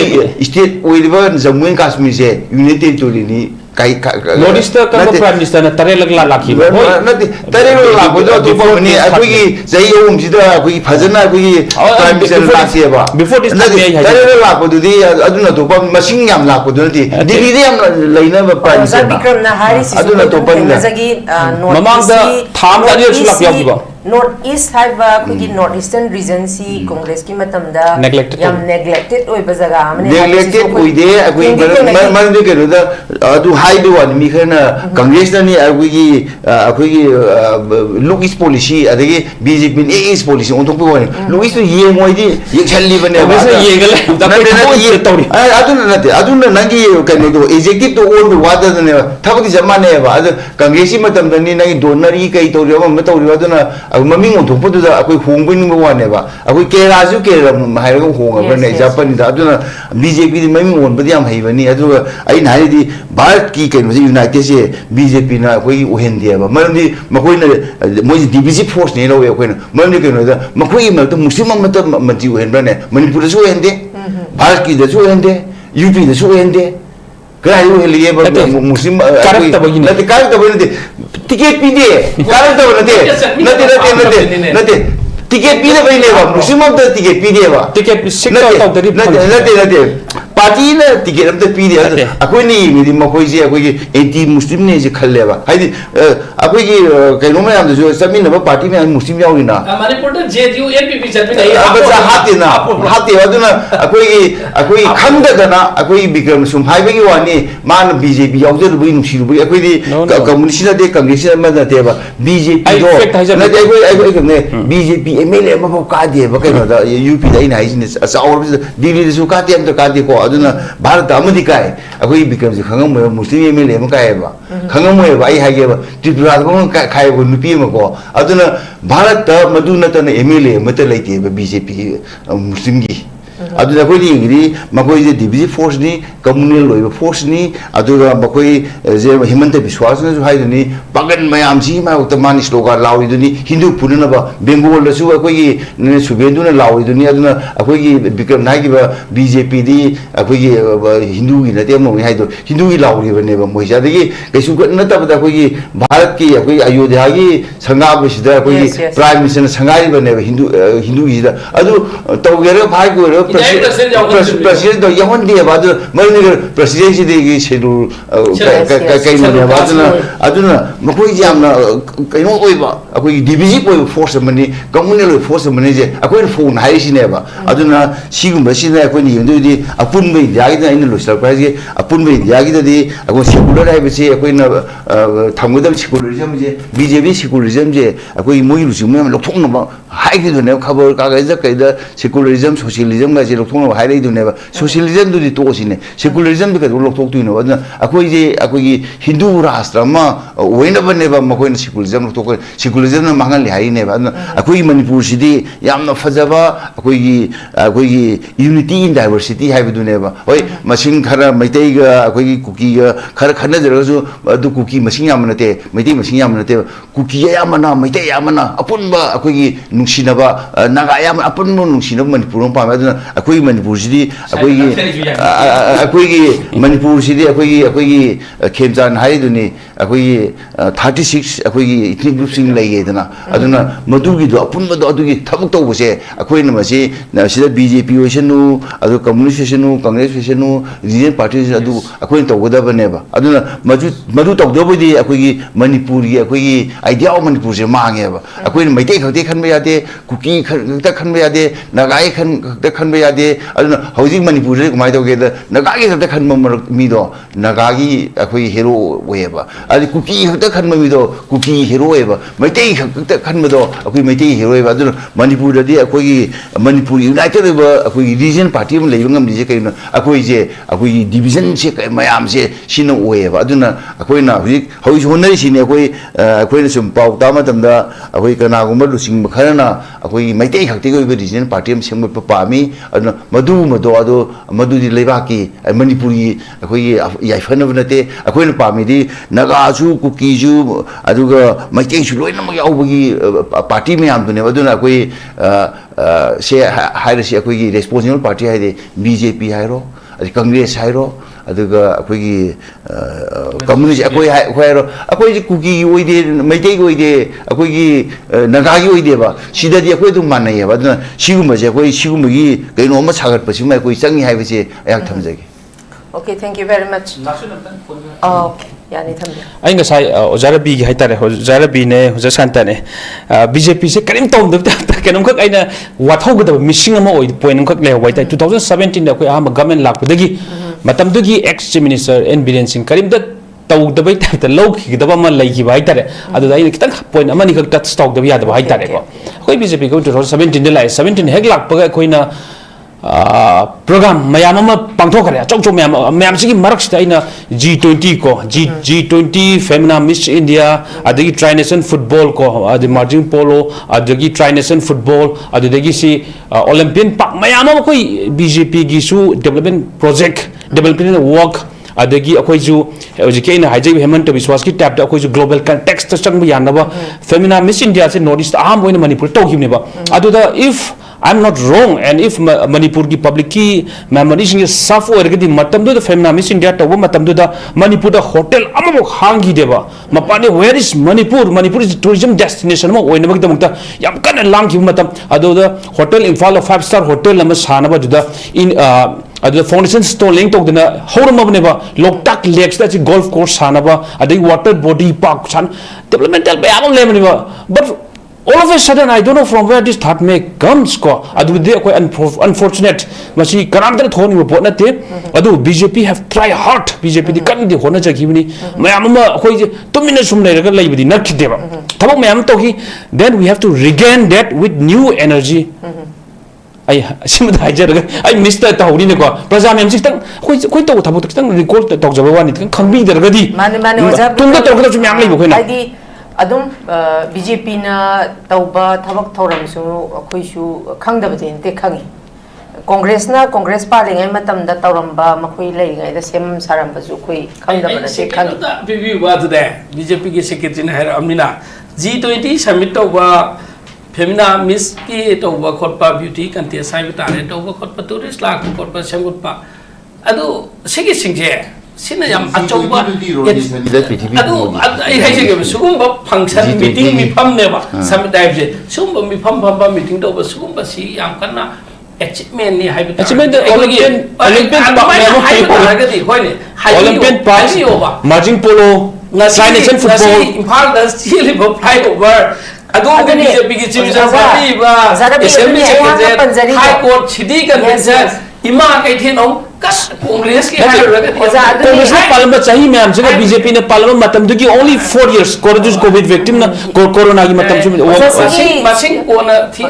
state oiliba Jammu and Kashmir se unity territory ni Notice the Prime Minister na tare lagla lakhi ba nati tare lagla ko to pa ni akoi ki jai om sida akoi phajana akoi Prime Minister lakhi ba before this tare lagla ko dudi aduna to pa masing yam lakko dudi Delhi de yam leina ba Prime Minister BIKRAM na hari si aduna to pa ni jagi mamang da tham da je sulap yaw ba North East have kugi North Eastern region si Congress ki matam da yam neglected oi ba jaga amne neglected oi de akoi man de ke da adu high do one mi khana Congress na ni akoi look is policy adagi BJP ni is policy on to ko look is ye moi di ye challi bane ba ye gal da ko ye tori aduna nangi kano do executive to on wa da ne thakti jamane ba adu Congress matam da ni nangi donori kai to ri ma to ri aduna maming on to pu da akoi hongbin mo wa ne ba akoi kera ju kera hai ro hong ba ne japan da aduna BJP di maming on ba yam hai ba ni adu ai na di Bharat ki kano United se BJP na akoi uhen dia ba marni makoi na moi divisive force ne ro akoi na marni kano da makoi ma to muslim ma to mati uhen ba ne manipur su uhen de Bharat ki da su uhen de UP da su uhen de krai uheli ba muslim karak ta bagini nati karak ta bagini ticket pi de karak ta bagini nati ticket pi de ba ne ba muslim ta ticket pi de ba ticket sikta ta dari nati party na ticket am ta pi de akoi ni mi makoi je akoi anti muslim ne je khalle ba haidi akoi ki kaino ma am jo samin na party me muslim yaw ina manipur da JDU NPP chatmi dai abaja hati aduna akoi khangda dana akoi BIKRAM sum hai bagi wani man BJP yaw je rubi nusi rubi akoi di communist na de Congress ma na te ba BJP do na de akoi ne BJP MLA ma ka de ba kaino da UP da ina hai ne asa aur Delhi su ka te am to ka de ko aduna Bharat amadi kai akoi BIKRAM ji khangam mo muslim MLA ma kai ba khangam mo ba ai ha ge ba Tripura ba kai bo nupi ma ko aduna Bharat ta maduna ta na MLA ma ta leite ba BJP muslim gi aduna koi ni makoi je divisive force ni communal loiba force ni aduga makoi je Himanta Biswas na ju hai ni pagan mayam ji ma utman slogan lawi duni Hindu punna ba Bengal la su akoi ne Subendu na lawi duni aduna akoi gi BIKRAM na gi ba BJP di akoi gi Hindu gi na te mo hai do Hindu gi lawi ba ne ba moi ja de kaisu na ta ba akoi gi Bharat ki akoi Ayodhya gi sangha ba sida akoi Prime Minister sangai ba ne Hindu gi da adu tawgere bhai ko President do yahon dia ba marni presidency de schedule kai ne ba aduna makoi jamna kaino oi ba akoi divisive oi force mani communal force mani je akoi phone hai sine ba aduna sigum ba sine akoi ni ndu di apun bai dia gi ina lo sal price ge apun bai dia gi di akoi secular hai ba se akoi na thamudam secularism je BJP secularism je akoi moi lu sum lo thong na ba hai gi ne khabar ka ga ja kai da secularism socialism ꯒꯥꯁꯦ ꯂꯧꯊꯣꯛꯅꯕ ꯍꯥꯏꯔꯛꯏꯗꯨꯅꯦꯕ ꯁꯣꯁꯤꯌꯦꯂꯤꯖꯝꯗꯨꯗꯤ ꯇꯣꯛꯑꯁꯤꯅꯦ ꯁꯦꯀꯨꯂꯔꯤꯖꯝꯗꯨ ꯀꯩꯗꯧ ꯂꯧꯊꯣꯛꯇꯣꯏꯅꯣ ꯑꯗꯨꯅ ꯑꯩꯈꯣꯏꯁꯦ ꯑꯩꯈꯣꯏꯒꯤ ꯍꯤꯟꯗꯨ ꯔꯥꯁꯇ꯭ꯔ ꯑꯃ ꯑꯣꯏꯅꯕꯅꯦꯕ ꯃꯈꯣꯏꯅ secularism ꯂꯧꯊꯣꯛ ꯁꯦꯀꯨꯂꯔꯤꯖꯝꯅ ꯃꯥꯡꯍꯜꯂꯤ ꯍꯥꯏꯔꯤꯅꯦꯕ ꯑꯗꯨꯅ ꯑꯩꯈꯣꯏꯒꯤ ꯃꯅꯤꯄꯨꯔꯁꯤꯗꯤ ꯌꯥꯝꯅ ꯐꯖꯕ ꯑꯩꯈꯣꯏꯒꯤ ꯌꯨꯅꯤꯇꯤ ꯏꯟ ꯗꯥꯏꯕꯔꯁꯤꯇꯤ ꯍꯥꯏꯕꯗꯨꯅꯦꯕ ꯍꯣꯏ ꯃꯁꯤꯡ ꯈꯔ ꯃꯩꯇꯩꯒ ꯑꯩꯈꯣꯏꯒꯤ ꯀꯨꯀꯤꯒ ꯈꯔ ꯈꯟꯅꯖꯔꯒꯁꯨ ꯑꯗꯨ ꯀꯨꯀꯤ ꯃꯁꯤꯡ ꯌꯥꯝꯕ ꯅꯠꯇꯦ ꯃꯩꯇꯩ ꯃꯁꯤꯡ ꯌꯥꯝꯕ ꯅꯠꯇꯦꯕ ꯀꯨꯀꯤ ꯑꯌꯥꯝꯕꯅ ꯃꯩꯇꯩ ꯑꯌꯥꯝꯕꯅ ꯑꯄꯨꯟꯕ ꯑꯩꯈꯣꯏꯒꯤ ꯅꯨꯡꯁꯤꯅꯕ ꯅꯥꯒꯥ ꯑꯌꯥꯝꯕ ꯑꯄꯨꯟꯕ ꯅꯨꯡꯁꯤꯅꯕ ꯃꯅꯤꯄꯨꯔ ꯑꯃ ꯄꯥꯝꯃꯦ ꯑꯗꯨꯅ ꯑꯩꯈꯣꯏꯒꯤ ꯃꯅꯤꯄꯨꯔꯁꯤꯗꯤ ꯑꯩꯈꯣꯏꯒꯤ ꯃꯅꯤꯄꯨꯔꯁꯤꯗꯤ ꯑꯩꯈꯣꯏꯒꯤ ꯈꯦꯝꯆꯥꯟ ꯍꯥꯏꯔꯤꯗꯨꯅꯤ ꯑꯩꯈꯣꯏꯒꯤ 36 ꯑꯩꯈꯣꯏꯒꯤ ꯏꯊꯅꯤꯛ ꯒ꯭ꯔꯨꯞꯁꯤꯡ ꯂꯩꯌꯦꯗꯅ ꯑꯗꯨꯅ ꯃꯗꯨꯒꯤꯗꯣ ꯑꯄꯨꯟꯕꯗꯣ ꯑꯗꯨꯒꯤ ꯊꯕꯛ ꯇꯧꯕꯁꯦ ꯑꯩꯈꯣꯏꯅ ꯃꯁꯤ ꯁꯤꯗ BJP ꯑꯣꯏꯁꯅꯨ ꯑꯗꯨ ꯀꯝꯃꯨꯅꯤꯁ ꯑꯣꯏꯁꯅꯨ ꯀꯪꯒ꯭ꯔꯦꯁ ꯑꯣꯏꯁꯅꯨ ꯔꯤꯖꯅꯦꯜ ꯄꯥꯔꯇꯤ ꯑꯣꯏꯁꯅꯨ ꯑꯗꯨ ꯑꯩꯈꯣꯏꯅ ꯇꯧꯒꯗꯕꯅꯦꯕ ꯑꯗꯨꯅ ꯃꯗꯨ ꯇꯧꯗꯕꯨꯗꯤ ꯑꯩꯈꯣꯏꯒꯤ ꯃꯅꯤꯄꯨꯔꯒꯤ ꯑꯩꯈꯣꯏꯒꯤ ꯑꯥꯏꯗꯤꯌꯥ ꯑꯣꯐ ꯃꯅꯤꯄꯨꯔꯁꯦ ꯃꯥꯡꯉꯦꯕ ꯑꯩꯈꯣꯏꯅ ꯃꯩꯇꯩ ꯈꯛꯇ ꯈꯟꯕ ꯌꯥꯗꯦ ꯀꯨꯀꯤ ꯈꯛꯇ खनबे यादे नगाई खक्ता खनबे यादे अदुना हौजिक मणिपुर से कमाय तौगे नगागी खक्ता खनबा मीदो नगागी अखोई हेरो ओएबा अदि कुकी खक्ता खनबा मीदो कुकी हेरो ओएबा मैतै खक्ता खनबदो अखोई मैतै हेरो ओएबा अदुना मणिपुर दि अखोई मणिपुर यूनाइटेड ओएबा अखोई रीजन पार्टी म लेबा ngam दिजे कइनो अखोई जे अखोई डिवीजन से मयाम से सिनो ओएबा अदुना अखोइना हौजिक हौजि होनरि सिने अखोइना सुम पाउ तामा तमदा अखोई कनागुम्बा लुसिंग खरना अखोई मैतै खक्ते ओएबा रीजन पार्टी म सेम पामी अदुना मधु दि लेबाकी मणिपुरी अखोई याइफनब नते अखोइना पामीदि नगाजु कुकीजु अदुगा मैतैसु लोइनमक याउबगी पार्टी मयाम दुने अदुना अखोई से हाइरसी अखोई रेस्पोंसिबल पार्टी हाइदे BJP हाइरो अदि कांग्रेस हाइरो अदुगा अखोई कम्युनिस्ट अखोई हाइरो अखोई कुकी ओइदे मैतै ओइदे अखोई नगागी ओइदेबा सिदादि अखोई दु मानैबा अदुना सिगुमजे अखोई सिगुमगी कैनो अमा सागतपसिम अखोई चंगी हाइबसे अयाक थमजगे Okay, thank you very much. Okay, yani thambe. Ai ngasai Ozarabi gi haitare Ozarabi ne Shanta ne BJP se karim tom da kenom khak aina wathau ga da missing ama oi point khak le wai tai 2017 da koi aham government lak dagi matam dugi ex chief minister N Biren Singh karim da tau da bai ta lo ki da ba ma lai gi bai tare adu da ai kitang point ama ni khak ta stock da ya da bai tare ko koi BJP ko 2017 de lai 17 hek lak pa koi na program mayam ama pangthok khare chok chok mayam sigi marak sta ina G20 ko G20 Femina Miss India adagi Tri-Nation football ko adi marching polo adagi Tri-Nation football adagi si Olympian Park mayam ama koi BJP gi su development project development work adagi akhoi ju hojike ina haijai Hemant Biswas ki tap da akhoi ju global context ta chang ba yanaba Femina Miss India se North East aham boina Manipur to himne ba adu da if I'm not wrong, and if Manipur ki public ki memories is suffer gadi matam do the Femina Miss India to matam do the Manipur the hotel amamo hangi deba mapane where is Manipur is tourism destination mo oina bagda mukta yam kana lang ki matam ado the hotel Imphal 5-star hotel ama sana ba juda in the foundation stone link to the horma neba Loktak lakes that golf course sana ba adi water body park san developmental ba amam lemaniba but all of a sudden, I don't know from where this thought may comes. Adu de koi unfortunate. Masi karam dana thoni mo bona te. Adu BJP have tried hard. BJP di kan di hona jagi ni. Mayam ma koi 2 minutes sum lai raga lai bidi nak deba. Thabok mayam to hi. Then we have to regain that with new energy. I simda hajar raga. I missed that thawni ne ko. Praja mayam sik tang koi to thabok tang record to jabawa ni tang khangbi dar gadi. Mane wajab. Tum da to ka mayam lai bo koi na. Adum BJP na tauba thabak thoram su khoi su khangdaba den te khangi Congress na Congress pa lengai matam da tauramba makhoi lai ngai da sem saram ba su khoi khangdaba na se khangi da bibi wa da BJP ke secretary na har amina G20 summit to ba Femina Miss ki to ba khotpa beauty contest sai ta re to ba khotpa tourist la khotpa semgut pa adu sigi singje Sina yam achauba adu ai hai je sugumba function meeting mi pham ne ba summit type je sugumba mi pham meeting do ba sugumba si yam kana achievement ni hai achievement Olympian Park marching polo Tri-Nation football Imphal da still bo flyover adu BJP ki chief minister ba assembly secretary high court city convention इमा कई थे no कस कांग्रेस की है कांग्रेस ने पालम चाहिए ma'am जगह BJP ने पालम मतम दुगी only 4 years कोविड victim ना कोरोना की मतम मसिंग कोना थी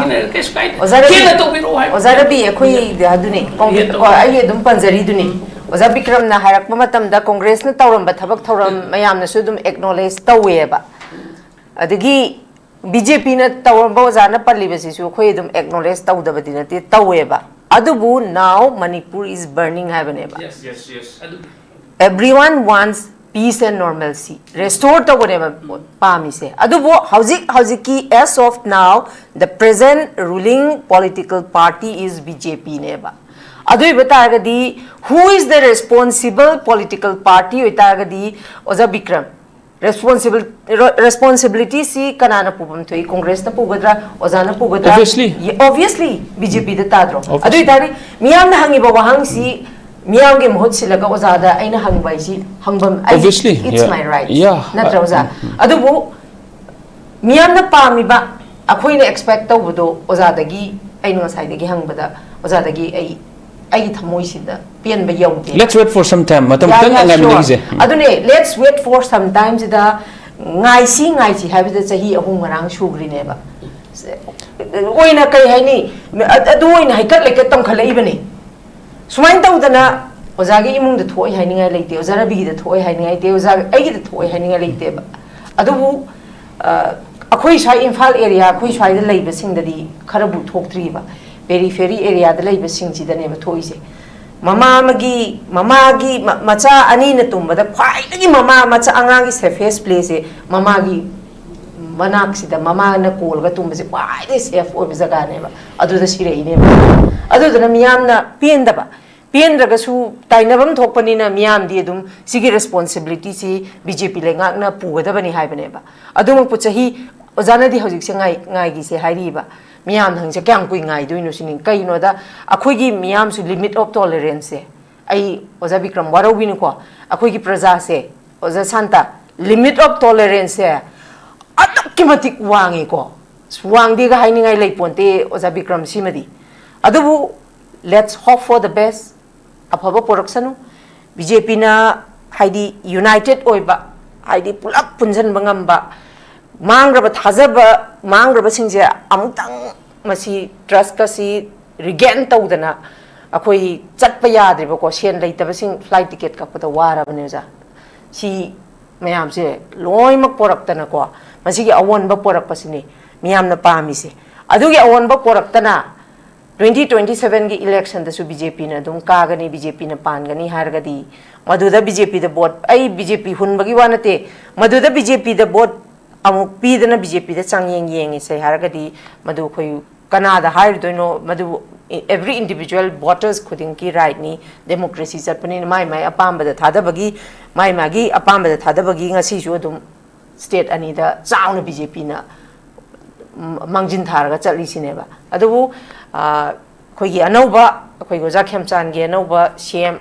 ने केस काई के न तो बिरो है ओजा रबी अखोई दुने कांग्रेस आई दुम पंजरी दुने ओजा बिक्रम ना हारक मतम दा कांग्रेस ने तौरम थबक थौरम मयाम ने सुदुम एक्नॉलेज तौवेबा अदगी बीजेपी ने तौरम ओजा ने पल्लीबसिसु अखोई दुम acknowledge तौदबदि नते तौवेबा अदुबु now Manipur is burning haveneba yes everyone wants peace and normalcy restore to whatever pamise adubu howziki as of now the present ruling political party is BJP neba adu batagadi who is the responsible political party itagadi oza Bikram responsibility si kanana pubam thoi congress na pugadra ozana pugadra obviously BJP da tadro adu itari miyam na hangi ba wahang si miyam ge mohot silaga ozada aina hang bai si hangbam obviously it's my right natra oza adu bu miyam na pami ba akhoi na expect to budo ozada gi aina ngasai da gi hang bada ozada gi ai thamoi sida pian ba yaude let's wait for some time matam tang angam ningze adune let's wait for some time da ngai si habi da chahi ahum marang sugri ne ba oina kai haini adu oina haikat lekat tam khalai bane sumain tawdana ozagi imung da thoi hainingai leite ozara bi da thoi hainingai te ozagi ai da thoi hainingai leite ba adu akhoi sai Imphal area akhoi sai da leiba sing da di kharabu thokthri ba periphery area da leiba sing ji da ne ba thoi se mama gi macha ani na tumba da phai gi mama macha angang gi safest place e mama gi manak si da mama na kol ga tumba se phai de safe oi jaga ne ba adu da sirei ne ba adu da miyam na pien da ba pien raga su tainabam thokpani na miyam di dum sigi responsibility si BJP le ngak na pu da bani hai bane ba adu mo pu chahi ozana di hojik se ngai gi se hairi ba miyam hang se kyang kui ngai duino sining kai no da akhoi gi miyam su limit of tolerance se ai oza Bikram waro win ko akhoi gi praja se oza Shanta limit of tolerance se adakkimatik wangi ko swang di ga haini ngai leiponte oza Bikram simadi adubu let's hope for the best afaba production BJP na haidi united oiba haidi pulak punjan bangam ba mangraba thajaba mangraba singje amutang masi trust ka si regain tawdana akoi chatpa yadriba ko sen leitaba sing flight ticket ka pata wara bane ja si mayam se loi mak porak tana ko masi gi awon ba porak pasini miyam na pami se adugi awon ba porak tana 2027 की election दसु BJP ना दुम कागनी BJP ना पानगनी हारगदी Madhuda BJP the boat I BJP हुनबगी वानते Madhuda BJP the boat अमुक पीदना BJP the चांगयेंग Young से हारगदी मधु खोय Kannada higher दोनो मधु every individual voters खुदिंग की राइट नी डेमोक्रेसी चटपनी माई अपाम बद थादबगी मागी अपाम बद थादबगी ngasi ju dum state ani da chown BJP ना मांगजिन थारगा चली सिनेबा अदबु खोगी अनौबा खोई गोजा खेमचान गे अनौबा सीएम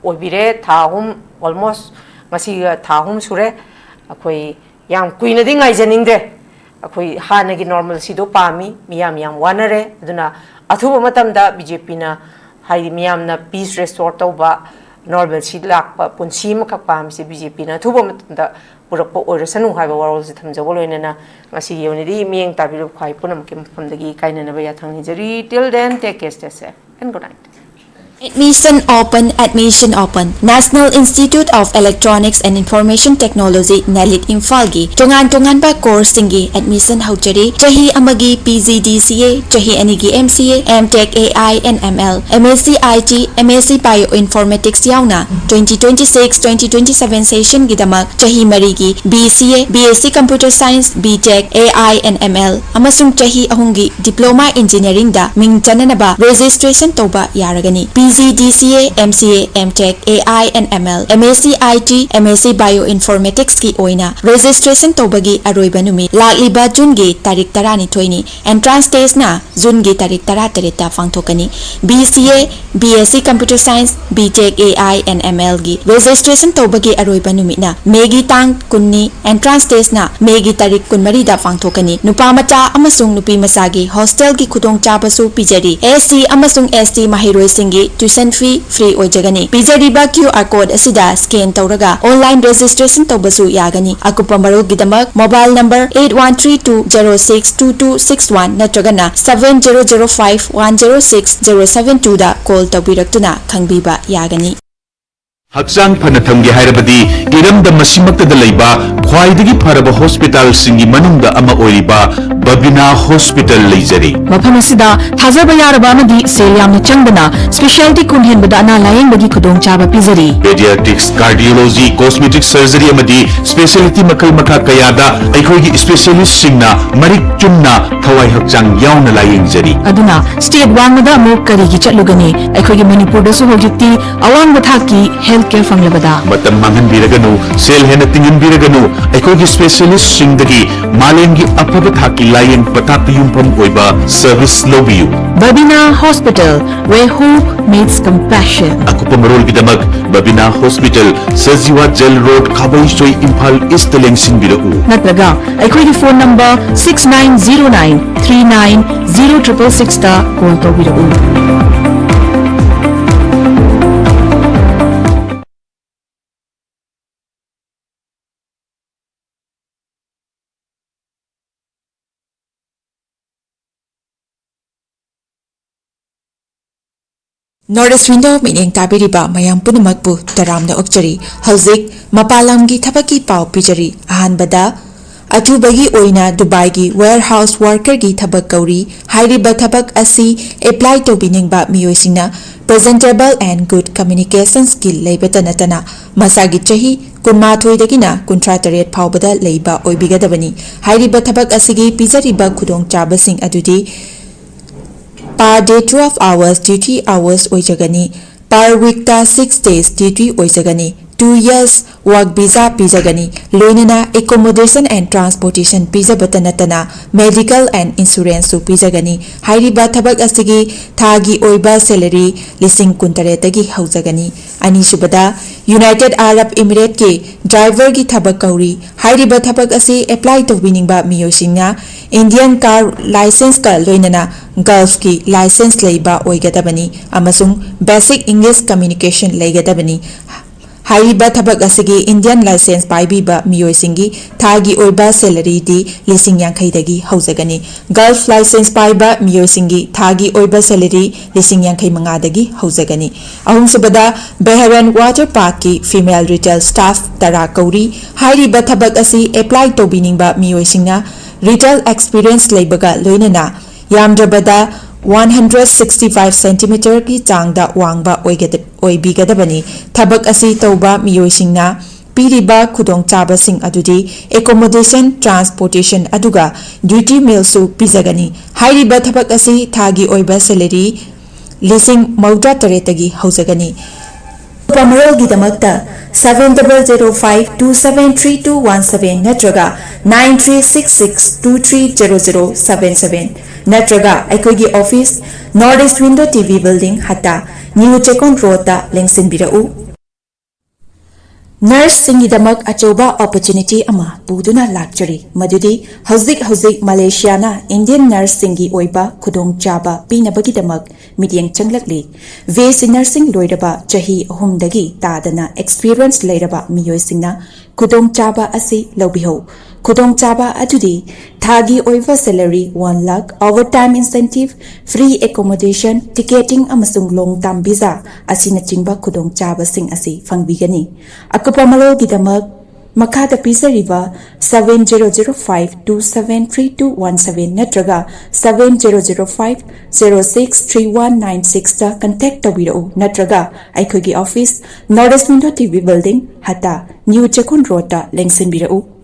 ओबिरे थाहुम ऑलमोस्ट मसी थाहुम सुरे अखोई याम कुइना दि ngaijaningde अखोई हानगी नॉर्मल सिदो पामी मियाम याम वानरे अदुना अथुबा मतमदा BJP ना हाई मियाम ना पीस रेस्टोर तौबा नॉर्मल सी लाकपा पुनसी मखक पामी से BJP ना अथुबा मतमदा पुरक्पा ओरसनु हाइबा वरोल से थमजबो लोइनना ngasi yonidi miyeng tabiru khai punam kim famdagi kainana ba yathangni jari till then take care stay safe and good night. Admission open. National Institute of Electronics and Information Technology Nalit Imphal-gi tongan ba course singi admission haujari chahi amagi PGDCA chahi anigi MCA MTech AI and ML MSc IT MSc Bioinformatics yauna 2026-2027 session gidamak chahi marigi BCA BSc Computer Science BTech AI and ML amasung chahi ahungi Diploma Engineering da ming chananaba registration toba yaragani PGDCA, MCA, MTech, AI and ML, MAC IT, MAC Bioinformatics ki oina registration tobagi aroiba numit lakliba June gi tarik tarani thoini entrance test na June gi tarik tara fangthokani BCA, BSc Computer Science, BTech AI and ML gi registration tobagi aroiba numit na Megi tang kunni entrance test na Megi tarik kunmari da fangthokani nupa macha amasung nupi masagi hostel gi khudong chabasu pijari SC amasung ST mahiroi singi tuition fee free oijagani pijari ba QR code asida scan tawraga online registration tawbasu yagani akupa maru gidamak mobile number 8132062261 natragana 7005106072 da call tawbiraktuna khangbiba yagani Hakchang phana thamge hairabadi iramda masimakta laiba khwaidagi pharaba hospital singi manungda ama oiriba Babina Hospital leijari mafam asida thajaba yaraba amadi selyamna changdana specialty kunhenbada ana layeng bagi khudong chaba pizari pediatrics cardiology cosmetic surgery amadi specialty makal makha kayada aikhogi specialist singna marik chumna thawai hakchang yauna layeng jari aduna state wangda mu kari gi chatlugani aikhogi manipur da su hojikti awang bathaki healthcare fanglabada matam mangan biraganu sel hena tingin biraganu aikhogi specialist singdagi malengi apaba thaki layeng patati yumpam oiba service lobiyu Babina Hospital where hope meets compassion akupa marol gidamak Babina Hospital Sajiwa Jail Road Khabai Soi Imphal East Lengsing birau natraga aikhogi phone number 6909390666 da call tawbirau Northeast Window meaning tabiriba mayam punamakpu taramna okchari hauzik mapalamgi thabaki pau pijari ahanbada atubagi oina Dubai gi warehouse worker gi thabak kauri hairiba thabak asi apply to biningba miyoisina presentable and good communication skill leibata natana masagi chahi kunma thoidagina kuntra taret phawbada leiba oibigadabani hairiba thabak asigi pijariba khudong chabasing adudi per day 12 hours duty hours oijagani per week ta 6 days duty oijagani 2 years work visa pijagani loinana accommodation and transportation pijabata natana medical and insurance su pijagani hairiba thabak asigi thagi oiba salary lising kuntare tagi haujagani ani subada United Arab Emirates ke driver gi thabak kauri hairiba thabak asi apply to winning ba miyosinga Indian car license ka loinana Gulf ki license leiba oigadabani amasung basic English communication leigadabani hairiba thabak asigi Indian license paibiba miyoisingi thagi oiba salary di lising yankhai dagi haujagani Gulf license paiba miyoisingi thagi oiba salary lising yankhai manga dagi haujagani ahum subada Behran Water Park ki female retail staff tara kauri hairiba thabak asi apply to biningba miyoisinga retail experience leibaga loinana yamdrabada 165 cm ki changda wangba oibigadabani thabak asi tauba miyoisingna piriba khudong chabasing adudi accommodation transportation aduga duty meal su pizagani hairiba thabak asi thagi oiba salary lising mauda taretagi haujagani Pamarol gidamakta 7005273217 natraga 9366230077 natraga aikogi office Northeast Window TV building hata New Chekon Road ta lengsin birau Nurse singidamak achoba opportunity ama buduna lakchari madudi hauzik Malaysia na Indian nurse singi oiba khudong chaba pinabagidamak midyang changlakli VC nursing loiraba chahi ahumdagi tadana experience leiraba miyoisingna khudong chaba asi lobiho khudong chaba adudi thagi oiva salary 1 lakh overtime incentive free accommodation ticketing amasung long term visa asina chingba khudong chaba sing asi fangbigani akapamalo gidamak Makada Pisariva 7005273217 natraga 7005063196 ta contact tawirau natraga aikogi office Northeast Window TV building hata New Chekon Road ta lengsin birau